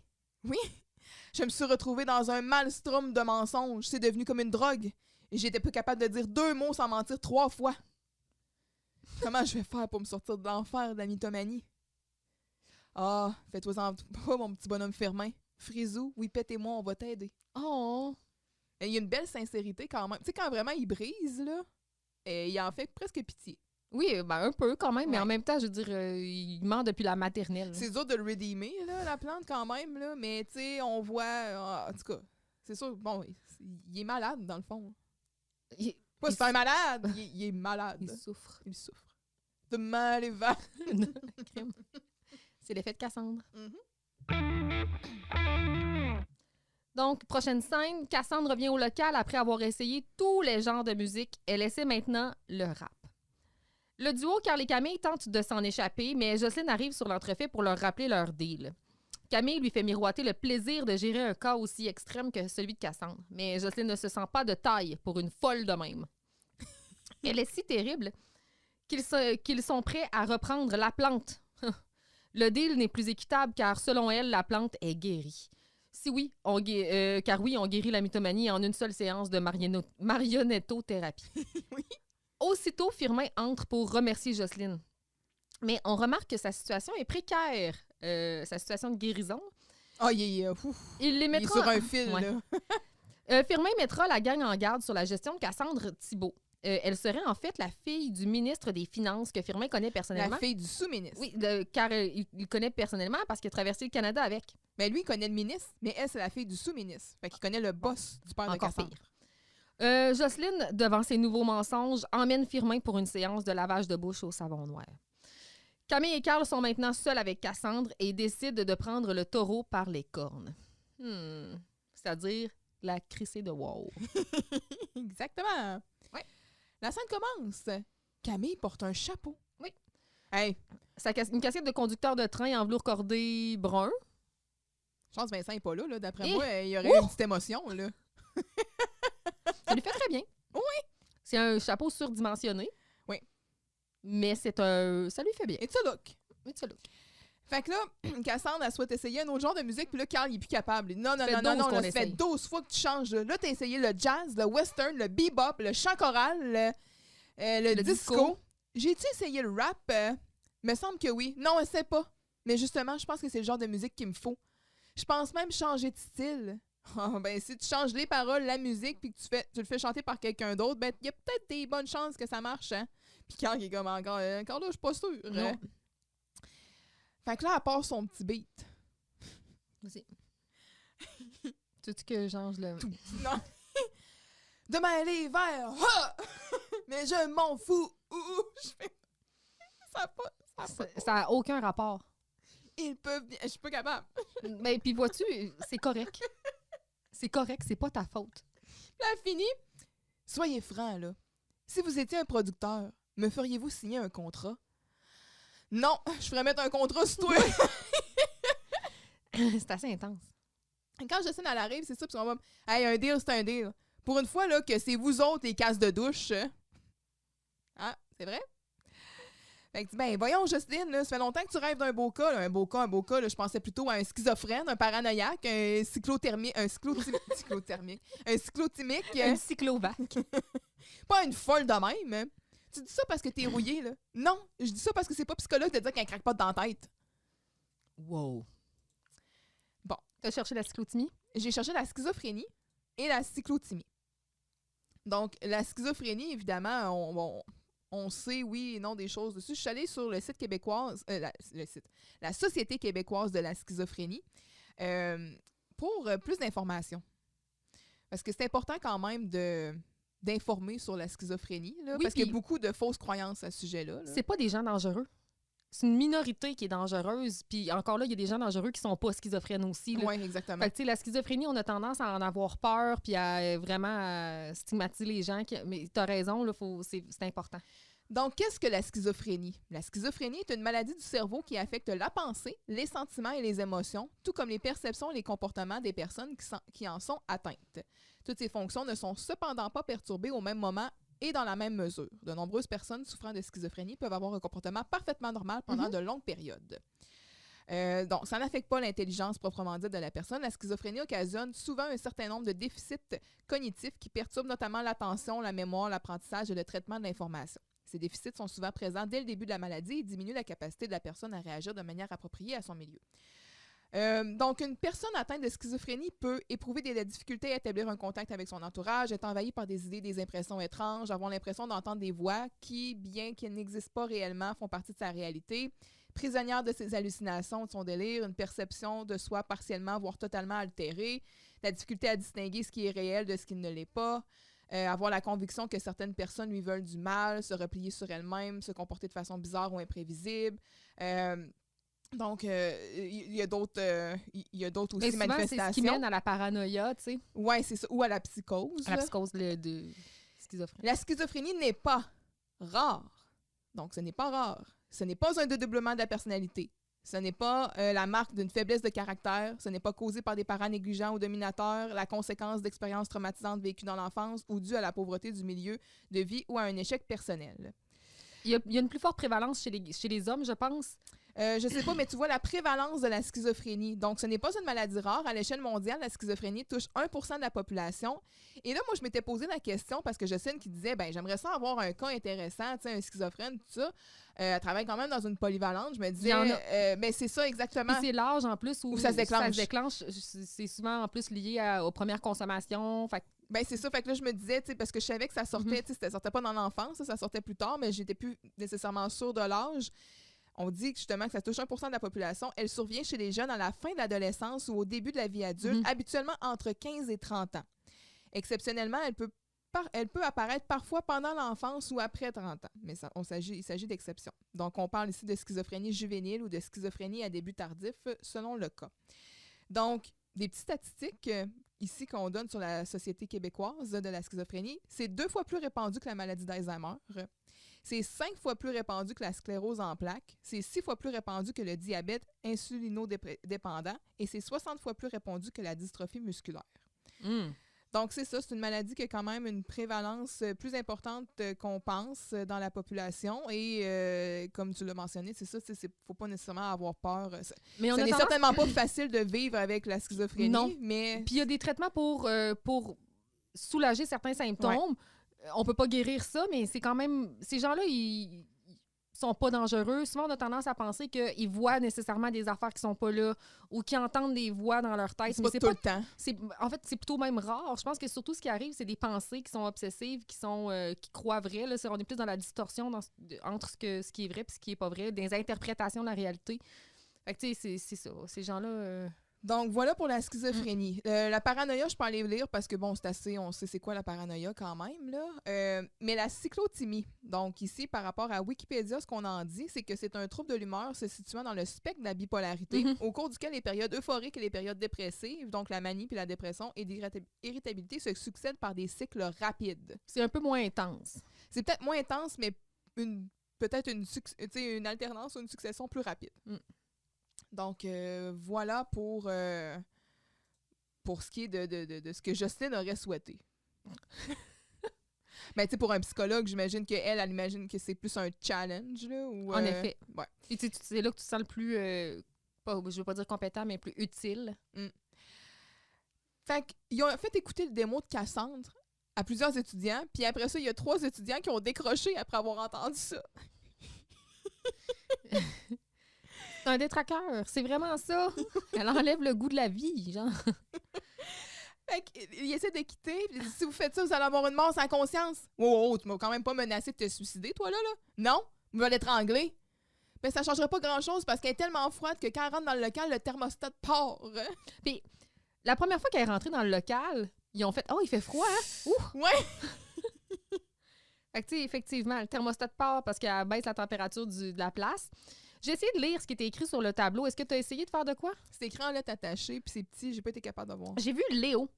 je me suis retrouvée dans un maelstrom de mensonges. C'est devenu comme une drogue. Et j'étais pas capable de dire 2 mots sans mentir 3 fois. Comment je vais faire pour me sortir de l'enfer de la mythomanie? Ah, fais-toi-en pas, mon petit bonhomme Firmin. Frisou, Whippet et moi, on va t'aider. Oh! Et il y a une belle sincérité quand même. Tu sais, quand vraiment il brise, là, il en fait presque pitié. Oui, ben un peu quand même, mais Ouais. en même temps, je veux dire, il ment depuis la maternelle. C'est dur de le redeemer, là, la plante, quand même, là, mais tu sais, on voit... en tout cas, c'est sûr, bon, il est malade, dans le fond. Il, Pas il c'est un malade, il est malade. il souffre. Il souffre. De mal et va. C'est l'effet de Cassandre. Mhm. Donc, prochaine scène, Cassandre revient au local après avoir essayé tous les genres de musique. Elle essaie maintenant le rap. Le duo Carl et Camille tente de s'en échapper, mais Jocelyne arrive sur l'entrefait pour leur rappeler leur deal. Camille lui fait miroiter le plaisir de gérer un cas aussi extrême que celui de Cassandre. Mais Jocelyne ne se sent pas de taille pour une folle de même. Elle est si terrible qu'ils sont prêts à reprendre la plante. Le deal n'est plus équitable car, selon elle, la plante est guérie. Car oui, on guérit la mythomanie en une seule séance de marionnettothérapie. Oui. Aussitôt, Firmin entre pour remercier Jocelyne. Mais on remarque que sa situation est précaire, sa situation de guérison. Ah, il est sur un fil, Ouais. là. Firmin mettra la gang en garde sur la gestion de Cassandre Thibault. Elle serait en fait la fille du ministre des Finances que Firmin connaît personnellement. La fille du sous-ministre. Oui, car il connaît personnellement parce qu'il a traversé le Canada avec. Mais lui, il connaît le ministre, mais elle, c'est la fille du sous-ministre. Fait qu'il connaît le boss du père de Encore Cassandre. pire. Jocelyne, devant ses nouveaux mensonges, emmène Firmin pour une séance de lavage de bouche au savon noir. Camille et Carl sont maintenant seuls avec Cassandre et décident de prendre le taureau par les cornes. C'est-à-dire la crissée de wow. Exactement. Ouais. La scène commence. Camille porte un chapeau. Oui. Hey, Une casquette de conducteur de train en velours cordé brun. je pense que Vincent n'est pas là. D'après Eh! moi, il y aurait une petite émotion. Là. Ça lui fait très bien. Oui. C'est un chapeau surdimensionné. Oui. Mais ça lui fait bien. It's a look. It's a look. Fait que là, Cassandre, elle souhaite essayer un autre genre de musique, puis là, Carl, il est plus capable. Non, Ça fait 12 là, qu'on ça fait essaye. 12 fois que tu changes. Là, t'as essayé le jazz, le western, le bebop, le chant choral, le disco. J'ai-tu essayé le rap? Me semble que oui. Non, essaie pas. Mais justement, je pense que c'est le genre de musique qu'il me faut. Je pense même changer de style. Ah, ben, si tu changes les paroles, la musique, puis que tu le fais chanter par quelqu'un d'autre, ben, il y a peut-être des bonnes chances que ça marche, hein? Puis Carl, il est comme encore là, je suis pas sûre. Non. Fait que là, elle part son petit beat. Vas-y. Tu veux que je change le... Non. Demain l'hiver, ha! Mais je m'en fous. Je fais... Ça a pas. Ça n'a aucun rapport. Ils peuvent bien. Je suis pas capable. Mais puis vois-tu, c'est correct. C'est correct, c'est pas ta faute. Là, fini. Soyez francs, là. Si vous étiez un producteur, me feriez-vous signer un contrat? Non, je ferais mettre un contrat sur toi. C'est assez intense. Quand Jocelyne, elle arrive, c'est ça, puis on va... Hey, un deal, c'est un deal. Pour une fois, là, que c'est vous autres, les casses de douche. Ah, c'est vrai? Fait que, ben, voyons, Jocelyne, là, ça fait longtemps que tu rêves d'un beau cas, là. Un beau cas, là, je pensais plutôt à un schizophrène, un paranoïaque, un cyclothermique, un cyclotimique. Un cyclovac. Pas une folle de même. Hein. Tu dis ça parce que t'es rouillé, là. Non, je dis ça parce que c'est pas psychologue de dire qu'elle craque pas dans la tête. Wow. Bon. T'as cherché la cyclotimie? J'ai cherché la schizophrénie et la cyclothymie. Donc, la schizophrénie, évidemment, on sait, oui et non, des choses dessus. Je suis allée sur le site québécoise, la Société québécoise de la schizophrénie, pour plus d'informations. Parce que c'est important quand même d'informer sur la schizophrénie, là, Oui, parce qu'il y a puis- beaucoup de fausses croyances à ce sujet-là. Là. C'est pas des gens dangereux. C'est une minorité qui est dangereuse. Puis encore là, il y a des gens dangereux qui sont pas schizophrènes aussi. Oui, exactement. Fait que, tu sais, la schizophrénie, on a tendance à en avoir peur puis à vraiment stigmatiser les gens. Mais t'as raison, là, c'est important. Donc, qu'est-ce que la schizophrénie? La schizophrénie est une maladie du cerveau qui affecte la pensée, les sentiments et les émotions, tout comme les perceptions et les comportements des personnes qui en sont atteintes. Toutes ces fonctions ne sont cependant pas perturbées au même moment et dans la même mesure. De nombreuses personnes souffrant de schizophrénie peuvent avoir un comportement parfaitement normal pendant de longues périodes. Donc, ça n'affecte pas l'intelligence proprement dite de la personne. La schizophrénie occasionne souvent un certain nombre de déficits cognitifs qui perturbent notamment l'attention, la mémoire, l'apprentissage et le traitement de l'information. Ces déficits sont souvent présents dès le début de la maladie et diminuent la capacité de la personne à réagir de manière appropriée à son milieu. Donc, une personne atteinte de schizophrénie peut éprouver des difficultés à établir un contact avec son entourage, être envahie par des idées, des impressions étranges, avoir l'impression d'entendre des voix qui, bien qu'elles n'existent pas réellement, font partie de sa réalité, prisonnière de ses hallucinations, de son délire, une perception de soi partiellement, voire totalement altérée, la difficulté à distinguer ce qui est réel de ce qui ne l'est pas, avoir la conviction que certaines personnes lui veulent du mal, se replier sur elles-mêmes, se comporter de façon bizarre ou imprévisible, Donc, il y a d'autres Mais aussi souvent, c'est manifestations. ce qui mène à la paranoïa, tu sais. Oui, c'est ça. Ou à la psychose. À la là. psychose de schizophrénie. La schizophrénie n'est pas rare. Donc, ce n'est pas rare. Ce n'est pas un dédoublement de la personnalité. Ce n'est pas la marque d'une faiblesse de caractère. Ce n'est pas causé par des parents négligents ou dominateurs, la conséquence d'expériences traumatisantes vécues dans l'enfance ou due à la pauvreté du milieu de vie ou à un échec personnel. Il y a une plus forte prévalence chez les hommes, je pense. Je sais pas, mais tu vois la prévalence de la schizophrénie. Donc, ce n'est pas une maladie rare. À l'échelle mondiale, la schizophrénie touche 1% de la population. Et là, moi, je m'étais posé la question parce que je sais une qui disait, ben j'aimerais ça avoir un cas intéressant, tu sais, un schizophrène, tout ça. Elle travaille quand même dans une polyvalente. Je me disais, Il y en a. mais c'est ça exactement. Puis c'est l'âge en plus où ça se déclenche. Ça se déclenche. C'est souvent en plus lié aux premières consommations. Fait que Ben c'est ça, fait que là je me disais, tu sais, parce que je savais que ça sortait, tu sais, ça sortait pas dans l'enfance, ça sortait plus tard, mais j'étais plus nécessairement sûre de l'âge. On dit que justement que ça touche 1% de la population. Elle survient chez les jeunes à la fin de l'adolescence ou au début de la vie adulte, habituellement entre 15 et 30 ans. Exceptionnellement, elle peut apparaître parfois pendant l'enfance ou après 30 ans, mais il s'agit d'exceptions. Donc, on parle ici de schizophrénie juvénile ou de schizophrénie à début tardif, selon le cas. Donc, des petites statistiques ici qu'on donne sur la Société québécoise de la schizophrénie, c'est 2 fois plus répandu que la maladie d'Alzheimer. C'est 5 fois plus répandu que la sclérose en plaques. C'est 6 fois plus répandu que le diabète insulinodépendant. Et c'est 60 fois plus répandu que la dystrophie musculaire. Donc, c'est ça, c'est une maladie qui a quand même une prévalence plus importante qu'on pense dans la population. Et comme tu l'as mentionné, c'est ça, il ne faut pas nécessairement avoir peur. Ce n'est certainement pas facile de vivre avec la schizophrénie. Non. Mais puis il y a des traitements pour soulager certains symptômes. Ouais. On peut pas guérir ça, mais c'est quand même... Ces gens-là, ils sont pas dangereux. Souvent, on a tendance à penser qu'ils voient nécessairement des affaires qui sont pas là ou qu'ils entendent des voix dans leur tête. C'est pas tout le temps. En fait, c'est plutôt même rare. Je pense que surtout ce qui arrive, c'est des pensées qui sont obsessives, qui croient vraies. Là. On est plus dans la distorsion entre ce qui est vrai et ce qui est pas vrai, des interprétations de la réalité. Fait que, tu sais, c'est ça. Ces gens-là... Donc, voilà pour la schizophrénie. La paranoïa, je peux aller lire parce que, bon, c'est assez, on sait c'est quoi la paranoïa quand même, là. Mais la cyclothymie, donc ici, par rapport à Wikipédia, ce qu'on en dit, c'est que c'est un trouble de l'humeur se situant dans le spectre de la bipolarité, au cours duquel les périodes euphoriques et les périodes dépressives, donc la manie puis la dépression et l'irritabilité se succèdent par des cycles rapides. C'est un peu moins intense. C'est peut-être moins intense, mais peut-être une alternance ou une succession plus rapide. Donc, voilà pour ce qui est de ce que Jocelyne aurait souhaité. Mais tu sais, pour un psychologue, j'imagine qu'elle imagine que c'est plus un challenge, là. Ou, en effet. Ouais. Et c'est là que tu te sens le plus, je veux pas dire compétent, mais plus utile. Fait qu'ils ont fait écouter le démo de Cassandre à plusieurs étudiants, puis après ça, il y a 3 étudiants qui ont décroché après avoir entendu ça. C'est un détraqueur, c'est vraiment ça. Elle enlève le goût de la vie, genre. Fait qu'il essaie de quitter, puis il dit, si vous faites ça, vous allez avoir une mort sans conscience. Oh, tu m'as quand même pas menacé de te suicider, toi, là? Non? Vous allez l'étrangler. Ben, ça changerait pas grand-chose parce qu'elle est tellement froide que quand elle rentre dans le local, le thermostat part. Puis, la première fois qu'elle est rentrée dans le local, ils ont fait « Oh, il fait froid, hein? » Ouh! Ouais! Fait que, tu sais, effectivement, le thermostat part parce qu'elle baisse la température de la place. J'ai essayé de lire ce qui était écrit sur le tableau. Est-ce que tu as essayé de faire de quoi? C'est écrit en lettres attachées, puis c'est petit, j'ai pas été capable de voir. J'ai vu Léo.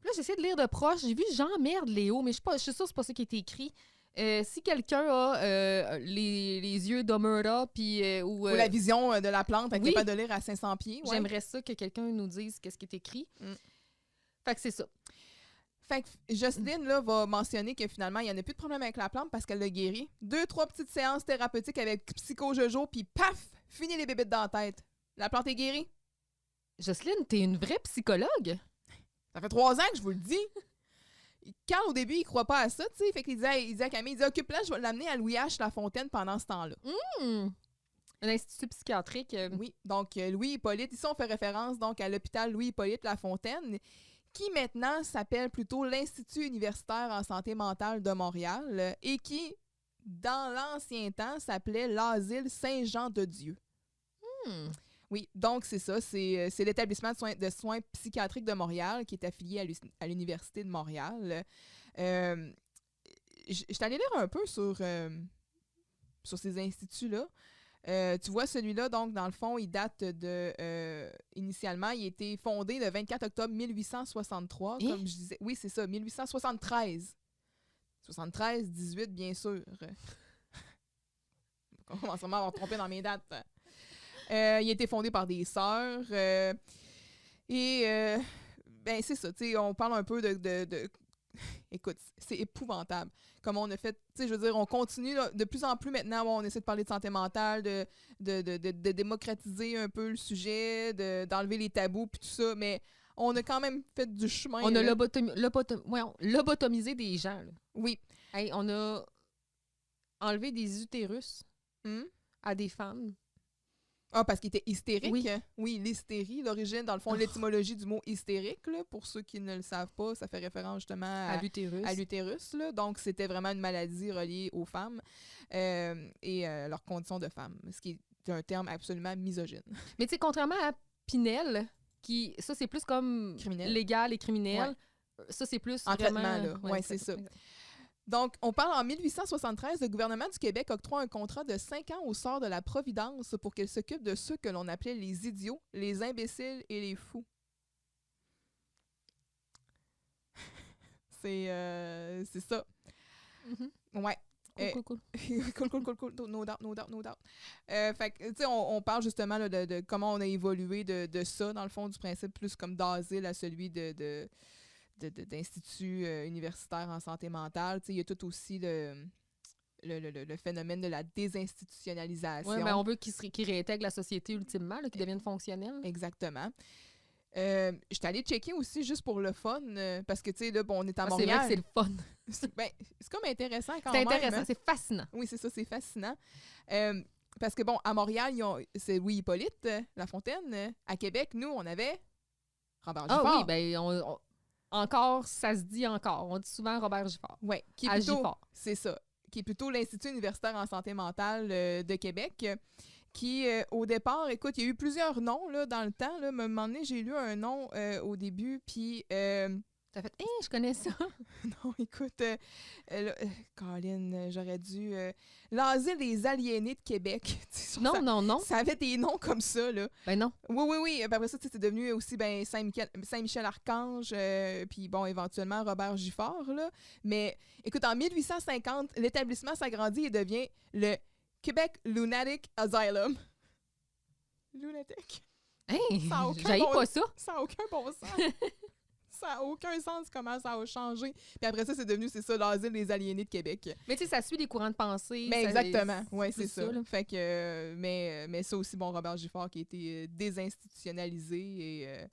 Puis là, j'ai essayé de lire de proche. J'ai vu Jean-Merde Léo, mais je suis sûre que c'est pas ça qui était écrit. Si quelqu'un a les yeux d'Omerta, puis... ou la vision de la plante, être capable de lire à 500 pieds. Ouais. J'aimerais ça que quelqu'un nous dise qu'est-ce qui est écrit. Fait que c'est ça. Fait que Jocelyne là, va mentionner que finalement, il n'y en a plus de problème avec la plante parce qu'elle l'a guéri. 2-3 petites séances thérapeutiques avec Psycho Jojo, puis paf! Fini les bébites dans la tête. La plante est guérie. Jocelyne, t'es une vraie psychologue? Ça fait 3 ans que je vous le dis. Carl, au début, il croit pas à ça, tu sais. Fait qu'il disait à Camille, occupe-la, je vais l'amener à Louis H. Lafontaine pendant ce temps-là. Un institut psychiatrique. Oui, donc Louis Hippolyte. Ici, on fait référence donc à l'hôpital Louis Hippolyte Lafontaine, qui maintenant s'appelle plutôt l'Institut universitaire en santé mentale de Montréal et qui, dans l'ancien temps, s'appelait l'Asile Saint-Jean-de-Dieu. Oui, donc c'est ça, c'est l'établissement de soins psychiatriques de Montréal qui est affilié à l'Université de Montréal. Je suis allée lire un peu sur ces instituts-là. Tu vois, celui-là, donc, dans le fond, il date de... initialement, il a été fondé le 24 octobre 1863, Hein? comme je disais. Oui, c'est ça, 1873. 73, 18, bien sûr. On commence vraiment à avoir trompé dans mes dates. Il a été fondé par des sœurs. Ben, c'est ça, tu sais, on parle un peu de... Écoute, c'est épouvantable. Comme on a fait, tu sais, je veux dire, on continue là, de plus en plus maintenant, bon, on essaie de parler de santé mentale, de démocratiser un peu le sujet, d'enlever les tabous puis tout ça, mais on a quand même fait du chemin. On a là. lobotomisé des gens. Là. Oui. Hey, on a enlevé des utérus Hmm? à des femmes. Ah, parce qu'il était hystérique? Oui. Oui, l'hystérie, l'origine, dans le fond, l'étymologie du mot hystérique, là, pour ceux qui ne le savent pas, ça fait référence justement À l'utérus. à l'utérus. Là. Donc, c'était vraiment une maladie reliée aux femmes et leurs conditions de femmes, ce qui est un terme absolument misogyne. Mais tu sais, contrairement à Pinel, ça, c'est plus comme Criminel. légal et criminel. Ça, c'est plus En vraiment... traitement, là. Ouais, c'est ça. exact. Donc, on parle en 1873, le gouvernement du Québec octroie un contrat de 5 ans aux sœurs de la Providence pour qu'elles s'occupent de ceux que l'on appelait les idiots, les imbéciles et les fous. C'est ça. Mhm. Ouais. Cool. No doubt. Fait que, tu sais, on parle justement là, de comment on a évolué de ça, dans le fond, du principe plus comme d'asile à celui d'instituts universitaires en santé mentale. Tu sais, il y a tout aussi le phénomène de la désinstitutionnalisation. Oui, mais on veut qu'ils réintègrent la société ultimement, là, qu'ils deviennent fonctionnels. Exactement. Je suis allée checker aussi juste pour le fun, parce que, tu sais, là, bon, on est à C'est Montréal. vrai que c'est le fun. C'est comme intéressant quand C'est même. intéressant, hein. c'est fascinant. Oui, c'est ça, c'est fascinant. Parce que, bon, à Montréal, c'est Louis Hippolyte, Lafontaine. À Québec, nous, on avait Robert Giffard. Ah oui, ben encore, ça se dit encore. On dit souvent Robert Giffard. Ouais, qui est À plutôt, Giffard. c'est ça, qui est plutôt l'Institut universitaire en santé mentale de Québec, qui, au départ, écoute, il y a eu plusieurs noms là, dans le temps. Là, à un moment donné, j'ai lu un nom au début, puis... T'as fait, je connais ça. non, écoute, Colin, j'aurais dû... l'Asile des aliénés de Québec. Non. Ça avait des noms comme ça, là. Ben non. Oui. Puis après ça, c'est devenu aussi Saint-Michel-Archange, puis bon, éventuellement Robert Giffard, là. Mais écoute, en 1850, l'établissement s'agrandit et devient le Québec Lunatic Asylum. Lunatic. Hey, Ça a aucun j'haïs bon- pas ça. Ça n'a aucun bon sens. Ça n'a aucun sens comment ça a changé. Puis après ça, c'est devenu, c'est ça, l'Asile des aliénés de Québec. Mais tu sais, ça suit les courants de pensée. Mais ça- exactement, oui, c'est ça. là. Fait que, mais ça aussi, bon, Robert Giffard qui a été désinstitutionnalisé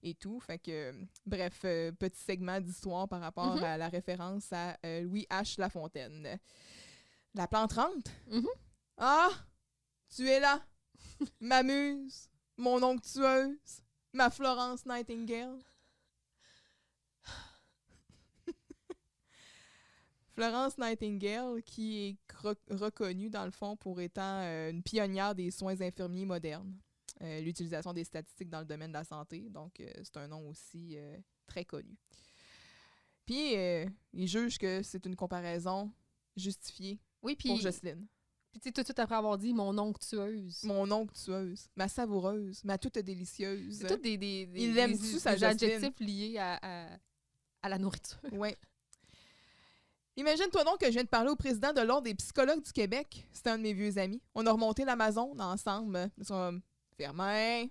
et tout. Fait que, bref, petit segment d'histoire par rapport Mhm. à la référence à Louis H. Lafontaine. La plante 30? Mhm. Ah! Tu es là! Ma muse, mon onctueuse, ma Florence Nightingale. Florence Nightingale, qui est reconnue, dans le fond, pour étant une pionnière des soins infirmiers modernes. L'utilisation des statistiques dans le domaine de la santé. Donc, c'est un nom aussi très connu. Puis, il juge que c'est une comparaison justifiée Oui, puis pour Jocelyne. tu sais, tout de suite après avoir dit mon onctueuse. Mon onctueuse, ma savoureuse, ma toute délicieuse. C'est tout des Il l'aime-tu, sa des adjectifs Jocelyne? liés à la nourriture. Ouais. Imagine-toi donc que je viens de parler au président de l'Ordre des psychologues du Québec. C'était un de mes vieux amis. On a remonté l'Amazon ensemble. Ils sont comme, Firmin.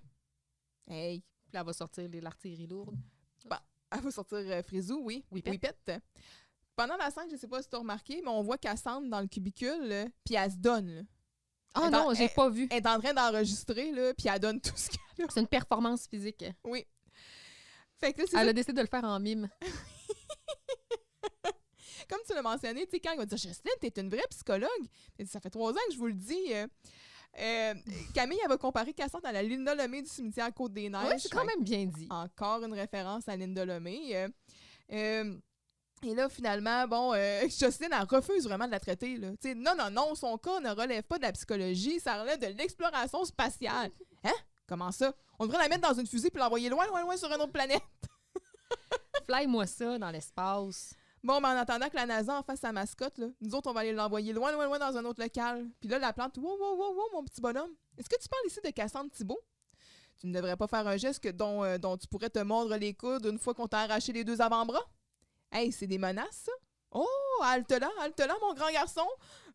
Hey. Puis là, elle va sortir l'artillerie lourde. Elle va sortir Frisou, oui. Whippet. Whippet. Pendant la scène, je sais pas si tu as remarqué, mais on voit Cassandre dans le cubicule, puis elle se donne. Là. Ah Elle- non, j'ai elle- pas vu. Elle est en train d'enregistrer, là, puis elle donne tout ce qu'elle a. C'est une performance physique. Oui. Fait que là, c'est Elle ça. a décidé de le faire en mime. Comme tu l'as mentionné, tu sais, quand il va dire Jocelyne, t'es une vraie psychologue. Elle dit, ça fait 3 ans que je vous le dis. Camille, elle va comparer Cassandre à la Linda Lemay du cimetière Côte-des-Neiges. Ouais, c'est quand même bien dit. Encore une référence à Linda Lemay. Et là, finalement, bon, Jocelyne, elle refuse vraiment de la traiter. Là. Tu sais, non, son cas ne relève pas de la psychologie, ça relève de l'exploration spatiale. Hein? Comment ça? On devrait la mettre dans une fusée puis l'envoyer loin sur une autre planète. Fly-moi ça dans l'espace. Bon, ben en attendant que la NASA en fasse sa mascotte, là, nous autres, on va aller l'envoyer loin, loin, loin dans un autre local. Puis là, la plante, wow, wow, wow, wow, mon petit bonhomme. Est-ce que tu parles ici de Cassandre Thibault? Tu ne devrais pas faire un geste dont tu pourrais te mordre les coudes une fois qu'on t'a arraché les 2 avant-bras? Hey, c'est des menaces, ça? Oh, halte là, mon grand garçon.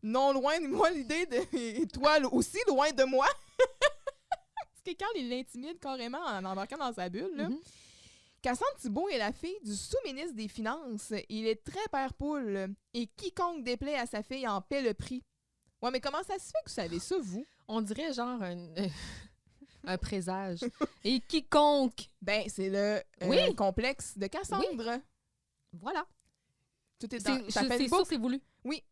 Non loin de moi l'idée de... Et toi aussi loin de moi. Parce que Carl, il l'intimide carrément en embarquant dans sa bulle, là. Cassandre Thibault est la fille du sous-ministre des Finances. Il est très père-poule. Et quiconque déplaît à sa fille en paie le prix. Ouais, mais comment ça se fait que vous savez ça, vous? On dirait genre un présage. Et quiconque. Ben, c'est le Oui. complexe de Cassandre. Voilà. Tout est dans ta C'est Facebook. sûr, c'est voulu. Oui.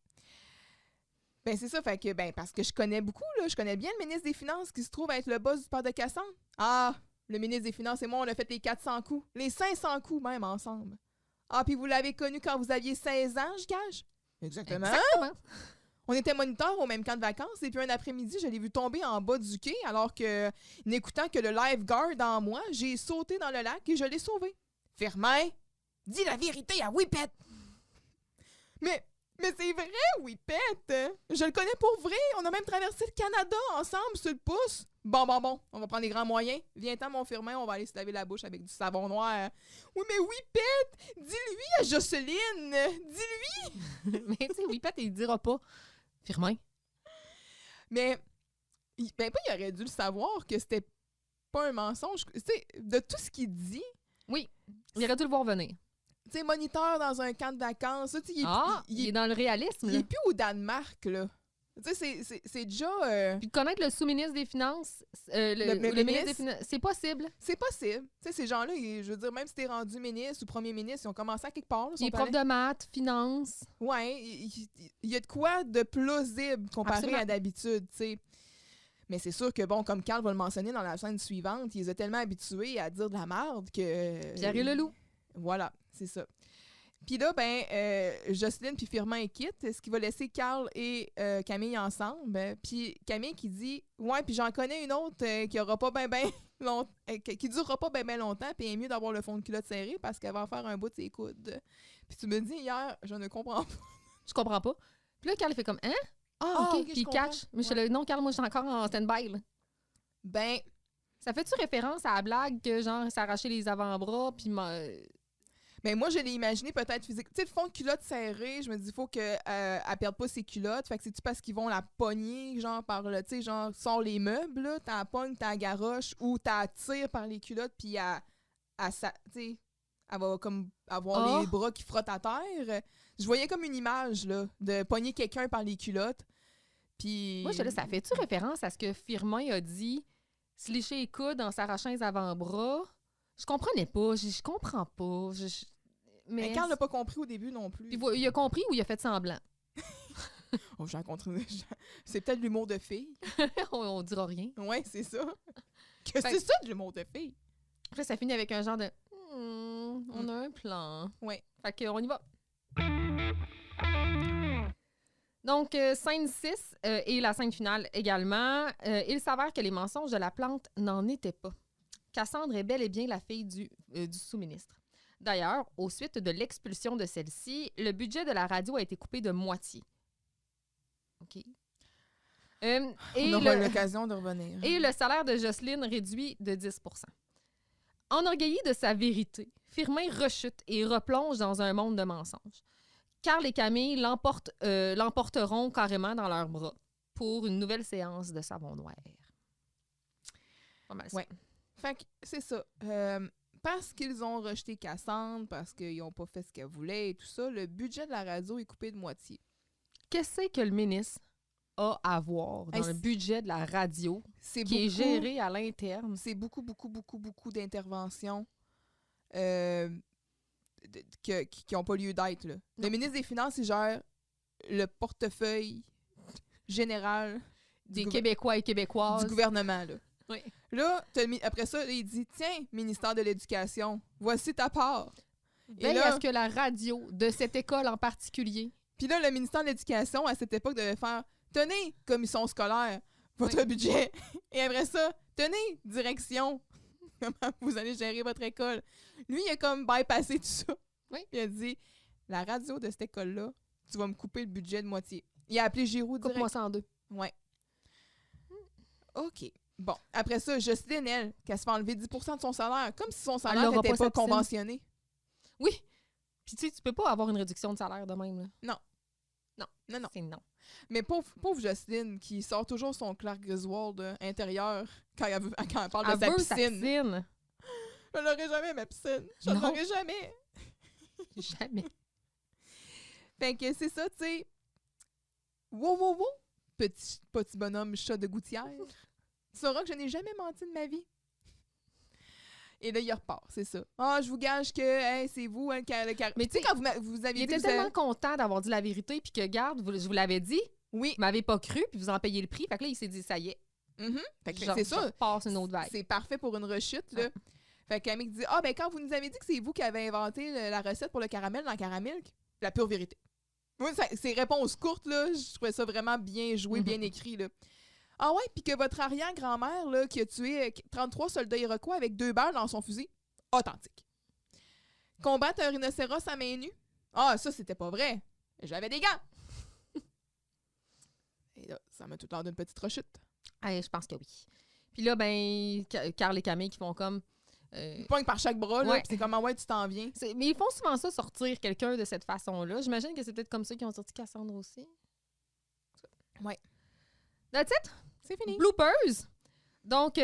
Ben, c'est ça, fait que, ben, parce que je connais beaucoup, là. Je connais bien le ministre des Finances qui se trouve être le boss du père de Cassandre. Ah, le ministre des Finances et moi, on a fait les 400 coups. Les 500 coups, même, ensemble. Ah, puis vous l'avez connu quand vous aviez 16 ans, je gage? Exactement. On était moniteurs au même camp de vacances et puis un après-midi, je l'ai vu tomber en bas du quai alors que, n'écoutant que le lifeguard en moi, j'ai sauté dans le lac et je l'ai sauvé. Firmin, dis la vérité à Whippet! Mais c'est vrai, Whippet! Je le connais pour vrai. On a même traversé le Canada ensemble sur le pouce. Bon, on va prendre les grands moyens. Viens-t'en, mon Firmin, on va aller se laver la bouche avec du savon noir. Oui, mais Whippet! Dis-lui à Jocelyne! Dis-lui! Mais tu sais, Whippet, il dira pas. Firmin. Mais, il aurait dû le savoir que c'était pas un mensonge. Tu sais, de tout ce qu'il dit... Oui, il aurait dû le voir venir. Tu sais, moniteur dans un camp de vacances, tu sais, il est dans le réalisme. Il est plus au Danemark, là. Tu sais, c'est déjà... Puis de connaître le sous-ministre des Finances, le ministre des Finances, c'est possible. C'est possible. Tu sais, ces gens-là, je veux dire, même si t'es rendu ministre ou premier ministre, ils ont commencé à quelque part. Là, Il est prof de maths, finances. Ouais, il y a de quoi de plausible comparé Absolument. à d'habitude, tu sais. Mais c'est sûr que, bon, comme Carl va le mentionner dans la scène suivante, il les a tellement habitués à dire de la merde que... Pierre et le loup. Voilà, c'est ça. Puis là, Jocelyne puis Firmin quittent, ce qui va laisser Carl et Camille ensemble. Puis Camille qui dit « Ouais, puis j'en connais une autre qui aura pas qui durera pas bien longtemps, puis il est mieux d'avoir le fond de culotte serré parce qu'elle va en faire un bout de ses coudes. » Puis tu me dis hier, je ne comprends pas. Je comprends pas. Puis là, Carl fait comme « Hein? Ah, OK. ok, Puis je il comprends. catch. Mais je suis là, non, Carl, moi, je suis encore en stand-by. Là. Ben, Ça fait-tu référence à la blague que, genre, s'arracher les avant-bras, puis... moi, je l'ai imaginé peut-être physique. Tu sais, le fond de culotte serré, je me dis, il faut qu'elle ne perde pas ses culottes. Fait que c'est-tu parce qu'ils vont la pogner, genre, par le, tu sais, genre, sort les meubles, là, t'as la pogne, t'as la garoche, ou t'as tire par les culottes, puis tu sais, elle va comme avoir les bras qui frottent à terre. Je voyais comme une image, là, de pogner quelqu'un par les culottes. Puis... Moi, je là, ça fait-tu référence à ce que Firmin a dit, se lécher les coudes en s'arrachant les avant-bras? Je comprenais pas. Je comprends pas. Mais Carl n'a pas compris au début non plus. Puis, il a compris ou il a fait semblant? Oh, j'ai rencontré... C'est peut-être l'humour de fille. on dira rien. Ouais, c'est ça. Que c'est ça de l'humour de fille. Après, ça finit avec un genre de on a un plan. Ouais. Fait qu'on y va. Donc, scène 6 et la scène finale également. Il s'avère que les mensonges de la plante n'en étaient pas. Cassandre est bel et bien la fille du sous-ministre. D'ailleurs, aux suite de l'expulsion de celle-ci, le budget de la radio a été coupé de moitié. OK. On aura l'occasion de revenir. Et le salaire de Jocelyne réduit de 10 %. Enorgueilli de sa vérité, Firmin rechute et replonge dans un monde de mensonges. Carl et Camille l'emporteront carrément dans leurs bras pour une nouvelle séance de savon noir. Pas mal ça. Ouais. Fait que c'est ça. Parce qu'ils ont rejeté Cassandre, parce qu'ils n'ont pas fait ce qu'elle voulait et tout ça, le budget de la radio est coupé de moitié. Qu'est-ce que le ministre a à voir dans le budget de la radio qui est géré à l'interne? C'est beaucoup d'interventions qui n'ont pas lieu d'être. Là. Le ministre des Finances, il gère le portefeuille général des Québécois et Québécoises. Du gouvernement. Là. Oui. Là, après ça, il dit « Tiens, ministère de l'Éducation, voici ta part. » Veille à ce que la radio de cette école en particulier... Puis là, le ministère de l'Éducation, à cette époque, devait faire « Tenez, commission scolaire, votre budget. » Et après ça, « Tenez, direction, comment vous allez gérer votre école. » Lui, il a comme bypassé tout ça. Oui. Il a dit la radio de cette école-là, tu vas me couper le budget de moitié. Il a appelé Giroud direct. Coupe-moi ça en deux. Ouais. OK. Bon, après ça, Jocelyne, elle, qu'elle se fait enlever 10% de son salaire, comme si son salaire l'aura n'était pas, pas sa piscine. conventionné. Oui. Puis tu sais, tu peux pas avoir une réduction de salaire de même, là. Non. C'est non. Mais pauvre Jocelyne, qui sort toujours son Clark Griswold intérieur quand elle parle Elle de sa veut sa piscine. piscine. Je l'aurai jamais, ma piscine. Je Non. l'aurai jamais. Jamais. Fait que c'est ça, tu sais. Wow, petit bonhomme chat de gouttière. Tu sauras que je n'ai jamais menti de ma vie. Et là, il repart, c'est ça. Ah, je vous gage que hey, c'est vous, hein, mais tu sais, quand vous Il aviez était dit... tellement content d'avoir dit la vérité, puis que, garde, je vous l'avais dit, Oui. vous m'avez pas cru, puis vous en payez le prix. Fait que là, il s'est dit, ça y est. Fait que je c'est ça. passe une autre vague. C'est parfait pour une rechute, là. Fait que Camille dit, ah, ben quand vous nous avez dit que c'est vous qui avez inventé la recette pour le caramel dans Caramilk, la pure vérité. Oui, ces réponses courtes, là, je trouvais ça vraiment bien joué, bien écrit, là. Ah ouais, puis que votre arrière-grand-mère, là, qui a tué 33 soldats iroquois avec 2 balles dans son fusil, authentique. Combattre un rhinocéros à main nue? Ah, ça, c'était pas vrai. J'avais des gants. Et là, ça m'a tout l'air d'une petite rechute. Je pense que oui. Puis là, ben, Carl et Camille qui font comme... Ils pognent par chaque bras, là, Ouais. puis c'est comme, ah ouais, tu t'en viens. Mais ils font souvent ça, sortir quelqu'un de cette façon-là. J'imagine que c'est peut-être comme ça qu'ils ont sorti Cassandre aussi. Ouais. That's it? C'est fini. Bloopers! Donc,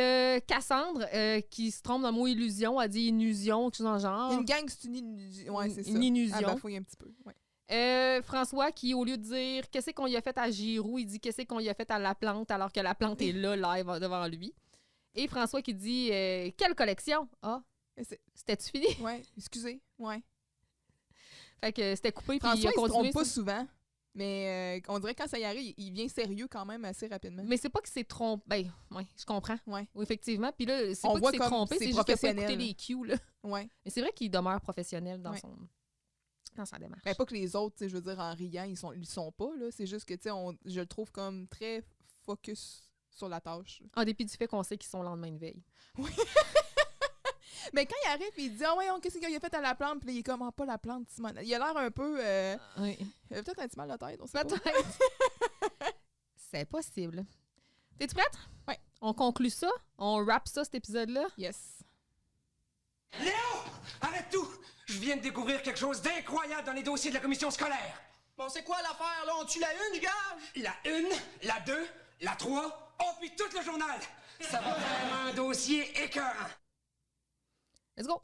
Cassandre, qui se trompe dans le mot illusion, a dit illusion, quelque chose dans le genre. Une gang, c'est une illusion. Ouais, c'est ça. Une illusion. Elle bafouille un petit peu. Ouais. François, qui, au lieu de dire qu'est-ce qu'on y a fait à Giroud, il dit qu'est-ce qu'on y a fait à la plante, alors que la plante est là, live, devant lui. Et François qui dit quelle collection? Ah, c'était-tu fini? Ouais, excusez. Ouais. Fait que c'était coupé, puis François, il a il se continué. trompe pas souvent, mais on dirait que quand ça y arrive, il vient sérieux quand même assez rapidement. Mais c'est pas que c'est trompé. Ben, ouais, je comprends. Ouais. Oui, effectivement. Puis là, c'est On pas voit que c'est comme trompé, c'est c'est juste qu'il a pas professionnel. écouté les cues, là. Ouais. Mais c'est vrai qu'il demeure professionnel dans Ouais. dans sa démarche. Ben, pas que les autres, tu sais, je veux dire, en riant, ils sont pas, là. C'est juste que, tu sais, je le trouve comme très focus sur la tâche. En dépit du fait qu'on sait qu'ils sont le lendemain de veille. Mais quand il arrive, il dit, ah ouais, qu'est-ce qu'il a fait à la plante? Puis là, il est comme, ah, pas la plante, Simone. Il a l'air un peu. Oui. Il a peut-être un petit mal de tête, on sait pas. Peut-être. C'est possible. T'es-tu prête? Ouais. On conclut ça? On wrap ça, cet épisode-là? Yes. Léo! Arrête tout! Je viens de découvrir quelque chose d'incroyable dans les dossiers de la commission scolaire. Bon, c'est quoi l'affaire, là? On tue la une, je gage? La 1, la 2, la 3, oh, puis tout le journal! Ça va vraiment un dossier écœurant. Let's go!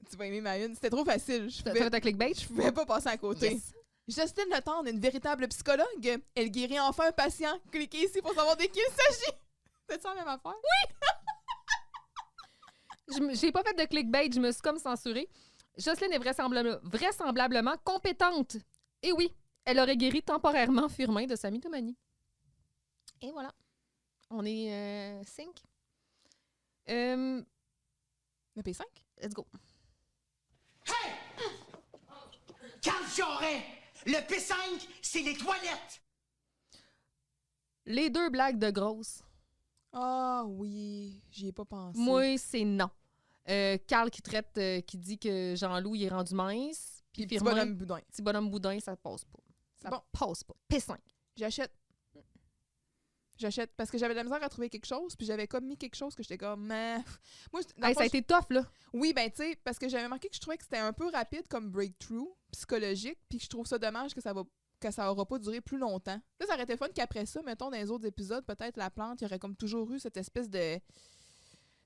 Tu vas aimer ma une. C'était trop facile. Je T'as pouvais, fait un clickbait? je pouvais pas passer à côté. Yes. Justine Letendre, une véritable psychologue. Elle guérit enfin un patient. Cliquez ici pour savoir de qui il s'agit. C'est ça la même affaire? J'ai pas fait de clickbait, je me suis comme censurée. Jocelyne est vraisemblablement compétente. Et oui, elle aurait guéri temporairement Firmin de sa mythomanie. Et voilà. On est 5. Le P5? Let's go. Hey! Carl Charret! Le P5, c'est les toilettes! Les 2 blagues de grosse. Ah oui, j'y ai pas pensé. Moi, c'est non. Carl qui dit que Jean-Loup il est rendu mince. Puis Puis petit Firmin, bonhomme boudin. petit bonhomme boudin, ça passe pas. Ça Bon. passe pas. P5. J'achète. J'achète parce que j'avais de la misère à trouver quelque chose, puis j'avais comme mis quelque chose que j'étais comme, mais moi, dans le Hey, fond, ça a été tough, là. oui, ben tu sais, parce que j'avais marqué que je trouvais que c'était un peu rapide comme breakthrough psychologique, puis que je trouve ça dommage que ça aura pas duré plus longtemps. Là, ça aurait été fun qu'après ça, mettons, dans les autres épisodes, peut-être la plante, il y aurait comme toujours eu cette espèce de, tu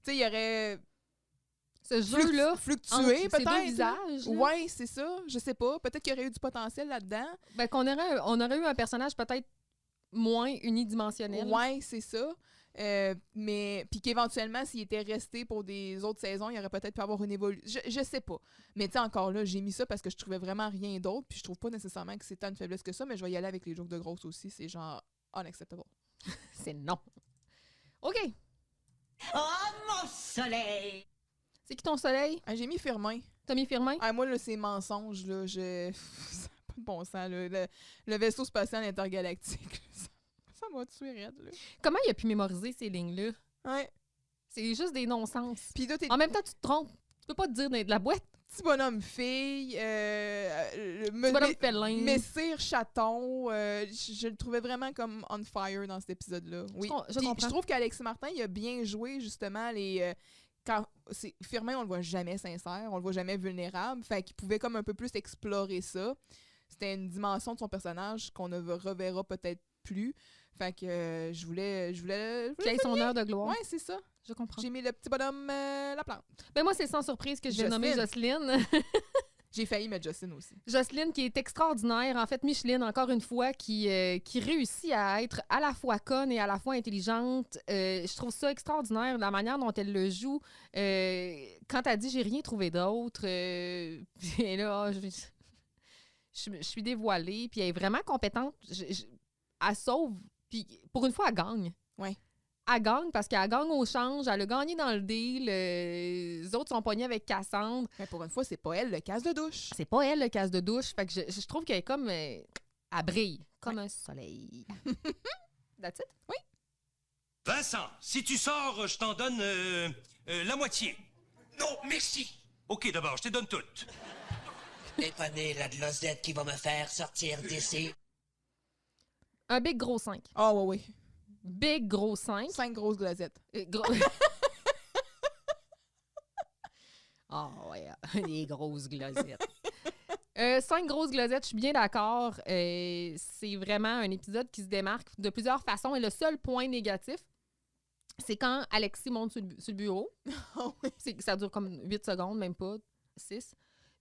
sais, il y aurait Ce jeu-là, fluctué entre ces deux peut-être. visages, là. Ouais, c'est ça. Je sais pas. Peut-être qu'il y aurait eu du potentiel là-dedans. Ben, on aurait eu un personnage peut-être moins unidimensionnel. Ouais, c'est ça. Mais puis qu'éventuellement, s'il était resté pour des autres saisons, il aurait peut-être pu avoir une évolution. Je sais pas. Mais tu sais, encore là, j'ai mis ça parce que je trouvais vraiment rien d'autre. Puis je trouve pas nécessairement que c'est tant une faiblesse que ça, mais je vais y aller avec les jokes de grosse aussi. C'est genre unacceptable. C'est non. OK. Oh, mon soleil! C'est qui ton soleil? Ah, j'ai mis Firmin. T'as mis Firmin? Ah, moi, là, c'est mensonge, là. Ça n'a pas de bon sens, là. Le vaisseau spatial intergalactique, ça m'a tué raide, là. Comment il a pu mémoriser ces lignes-là? Ouais. C'est juste des non-sens. Puis là, t'es En même temps, tu te trompes. Tu peux pas te dire de la boîte. petit bonhomme fille, Petit bonhomme félin. Messire Chaton, je le trouvais vraiment comme on fire dans cet épisode-là. Oui. Je Puis, comprends. je trouve qu'Alexis Martin, il a bien joué justement les... Firmin, on le voit jamais sincère, on le voit jamais vulnérable, fait qu'il pouvait comme un peu plus explorer ça. C'était une dimension de son personnage qu'on ne reverra peut-être plus. Fait que je voulais Qu'il ait son heure de gloire. Ouais, c'est ça. Je comprends. J'ai mis le petit bonhomme la plante. Ben moi, c'est sans surprise que je vais nommer Jocelyne. J'ai failli mettre Justine aussi. Jocelyne qui est extraordinaire. En fait, Micheline, encore une fois, qui réussit à être à la fois conne et à la fois intelligente. Je trouve ça extraordinaire, la manière dont elle le joue. Quand elle dit « j'ai rien trouvé d'autre », puis là, je suis dévoilée, puis elle est vraiment compétente. Elle sauve, puis pour une fois, elle gagne. Ouais. Elle gagne parce qu'elle gagne au change, elle a gagné dans le deal. Les autres sont pognés avec Cassandre. Mais pour une fois, c'est pas elle le casse de douche. C'est pas elle le casse de douche. Fait que je trouve qu'elle est comme... elle brille. Comme un soleil. That's it? Oui. Vincent, si tu sors, je t'en donne la moitié. Non, merci. OK, d'abord, je te donne toute. Dépanner la de l'osette qui va me faire sortir d'ici. Un big gros 5. Ah ouais. Big gros 5. 5 grosses glacettes. Ah ouais, les grosses glosettes. 5 grosses glosettes, je suis bien d'accord. C'est vraiment un épisode qui se démarque de plusieurs façons. Et le seul point négatif, c'est quand Alexis monte sur le bureau. Ah oui. Ça dure comme 8 secondes, même pas 6.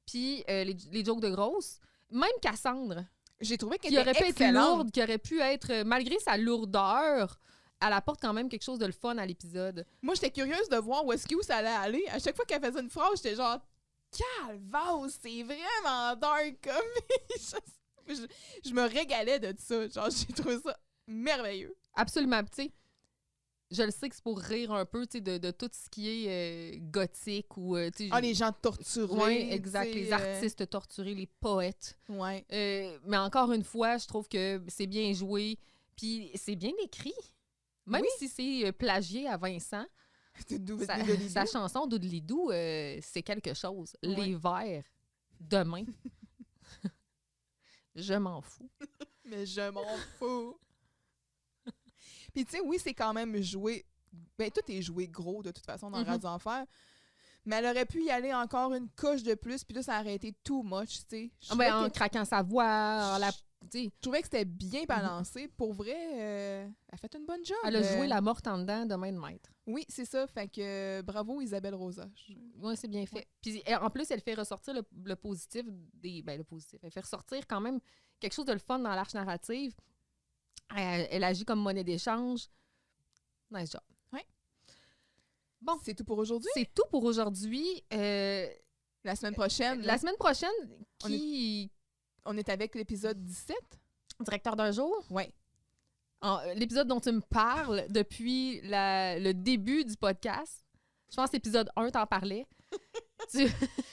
Puis les jokes de grosses. Même Cassandre, J'ai trouvé qu'elle qui aurait était pu être excellente. lourde, qui aurait pu être, malgré sa lourdeur, elle apporte quand même quelque chose de le fun à l'épisode. Moi, j'étais curieuse de voir où est-ce que ça allait aller. À chaque fois qu'elle faisait une phrase, j'étais genre « Calvasse, c'est vraiment dark comme... » je me régalais de ça. Genre, j'ai trouvé ça merveilleux. Absolument. Tu sais, je le sais que c'est pour rire un peu, tu sais, de tout ce qui est gothique ou... tu sais, Les gens torturés. ouais, exact. tu sais, Les artistes torturés, les poètes. Ouais. Mais encore une fois, je trouve que c'est bien joué. Puis c'est bien écrit. Même Oui. si c'est plagié à Vincent, sa Ça... chanson Doodly-Doo, c'est quelque chose. Ouais. Les vers, demain. Je m'en fous. Mais je m'en fous. Puis tu sais, oui, c'est quand même joué... Ben, tout est joué gros, de toute façon, dans Radio Enfer. Mais elle aurait pu y aller encore une couche de plus, puis là, ça aurait été too much, tu sais. Je trouvais En que- craquant sa voix, tu sais, je trouvais que c'était bien balancé. Pour vrai, elle a fait une bonne job. elle a joué la morte en dedans de main de maître. Oui, c'est ça. Fait que bravo Isabelle Rosa. Oui, c'est bien fait. Puis en plus, elle fait ressortir le positif le positif. Elle fait ressortir quand même quelque chose de le fun dans l'arche narrative. Elle agit comme monnaie d'échange. Nice job. Bon. C'est tout pour aujourd'hui. C'est tout pour aujourd'hui. La semaine prochaine, La semaine prochaine, on est avec l'épisode 17. Directeur d'un jour, Ouais. l'épisode dont tu me parles depuis le début du podcast. Je pense que l'épisode 1 t'en parlait. Je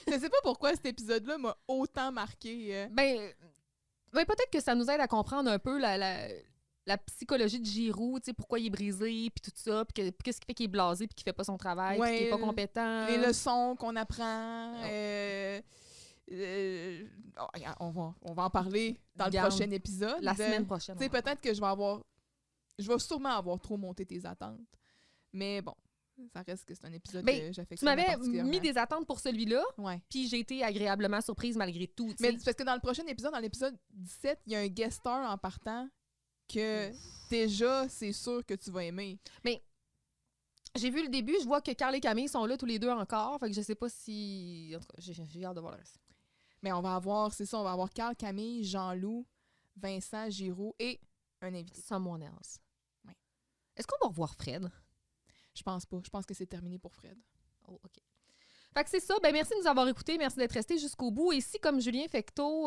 sais pas pourquoi cet épisode-là m'a autant marqué. Ben, peut-être que ça nous aide à comprendre un peu la psychologie de Giroud, tu sais, pourquoi il est brisé, puis tout ça, puis qu'est-ce qui fait qu'il est blasé, puis qu'il fait pas son travail, puis qu'il est pas compétent. Les leçons qu'on apprend. On va en parler dans Regarde, le prochain épisode. La semaine prochaine. Tu sais, peut-être que je vais sûrement avoir trop monté tes attentes. Mais bon, ça reste que c'est un épisode Ben, que j'affectionne Tu m'avais particulièrement. mis des attentes pour celui-là, Ouais. puis j'ai été agréablement surprise malgré tout. tu sais. Mais c'est parce que dans le prochain épisode, dans l'épisode 17, il y a un guest star en partant que déjà, c'est sûr que tu vas aimer. J'ai vu le début, je vois que Carl et Camille sont là tous les deux encore, fait que je sais pas si... En tout cas, j'ai hâte de voir le reste. Mais on va avoir Carl, Camille, Jean-Loup, Vincent, Giroud et un invité. Someone else. Ouais. Est-ce qu'on va revoir Fred? Je pense pas. Je pense que c'est terminé pour Fred. Oh, OK. Fait que c'est ça. Ben, merci de nous avoir écoutés. Merci d'être restés jusqu'au bout. Et si, comme Julien Fecteau,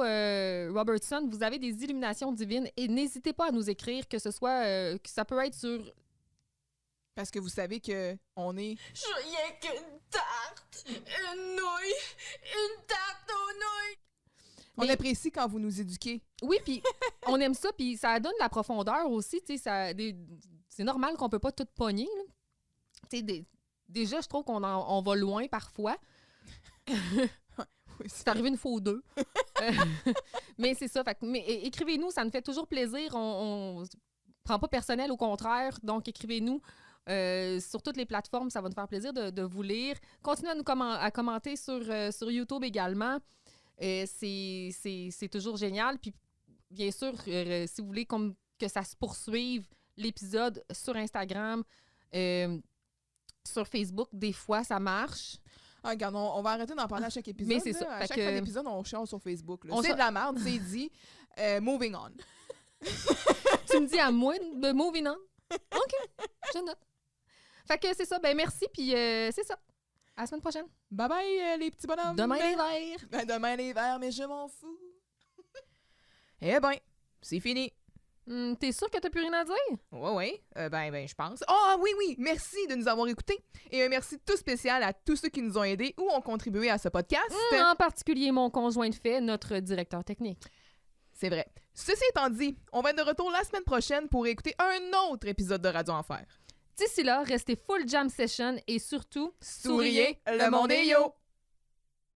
Robertson, vous avez des illuminations divines, et n'hésitez pas à nous écrire, que ce soit... que ça peut être sur... Parce que vous savez que on est... Je rien qu'une tarte, une nouille, une tarte aux nouilles. On Mais- apprécie quand vous nous éduquez. Oui, puis on aime ça, puis ça donne de la profondeur aussi. Tu sais, c'est normal qu'on peut pas tout pogner, là. Tu sais, déjà, je trouve qu'on va loin parfois. Oui, C'est arrivé une fois ou deux. Mais c'est ça. Mais écrivez-nous, ça nous fait toujours plaisir. On prend pas personnel, au contraire. Donc, écrivez-nous sur toutes les plateformes. Ça va nous faire plaisir de vous lire. Continuez à commenter sur YouTube également. C'est toujours génial. Puis, bien sûr, si vous voulez que ça se poursuive, l'épisode sur Instagram, sur Facebook, des fois, ça marche. Ah, regarde, on va arrêter d'en parler à chaque épisode. Mais c'est ça. À chaque fin d'épisode, on chiale sur Facebook. On C'est de la merde, c'est dit. Moving on. Tu me dis à moi de moving on? OK, je note. Fait que c'est ça. Ben merci, puis c'est ça. À la semaine prochaine. Bye bye, les petits bonhommes. Demain les verts. Ben, demain les verts, mais je m'en fous. Eh ben, c'est fini. T'es sûr que t'as plus rien à dire? Oui, ben, je pense. Ah oui, merci de nous avoir écoutés. Et un merci tout spécial à tous ceux qui nous ont aidés ou ont contribué à ce podcast. En particulier mon conjoint de fait, notre directeur technique. C'est vrai. Ceci étant dit, on va être de retour la semaine prochaine pour écouter un autre épisode de Radio Enfer. D'ici là, restez full jam session et surtout, Souriez, le monde est yo!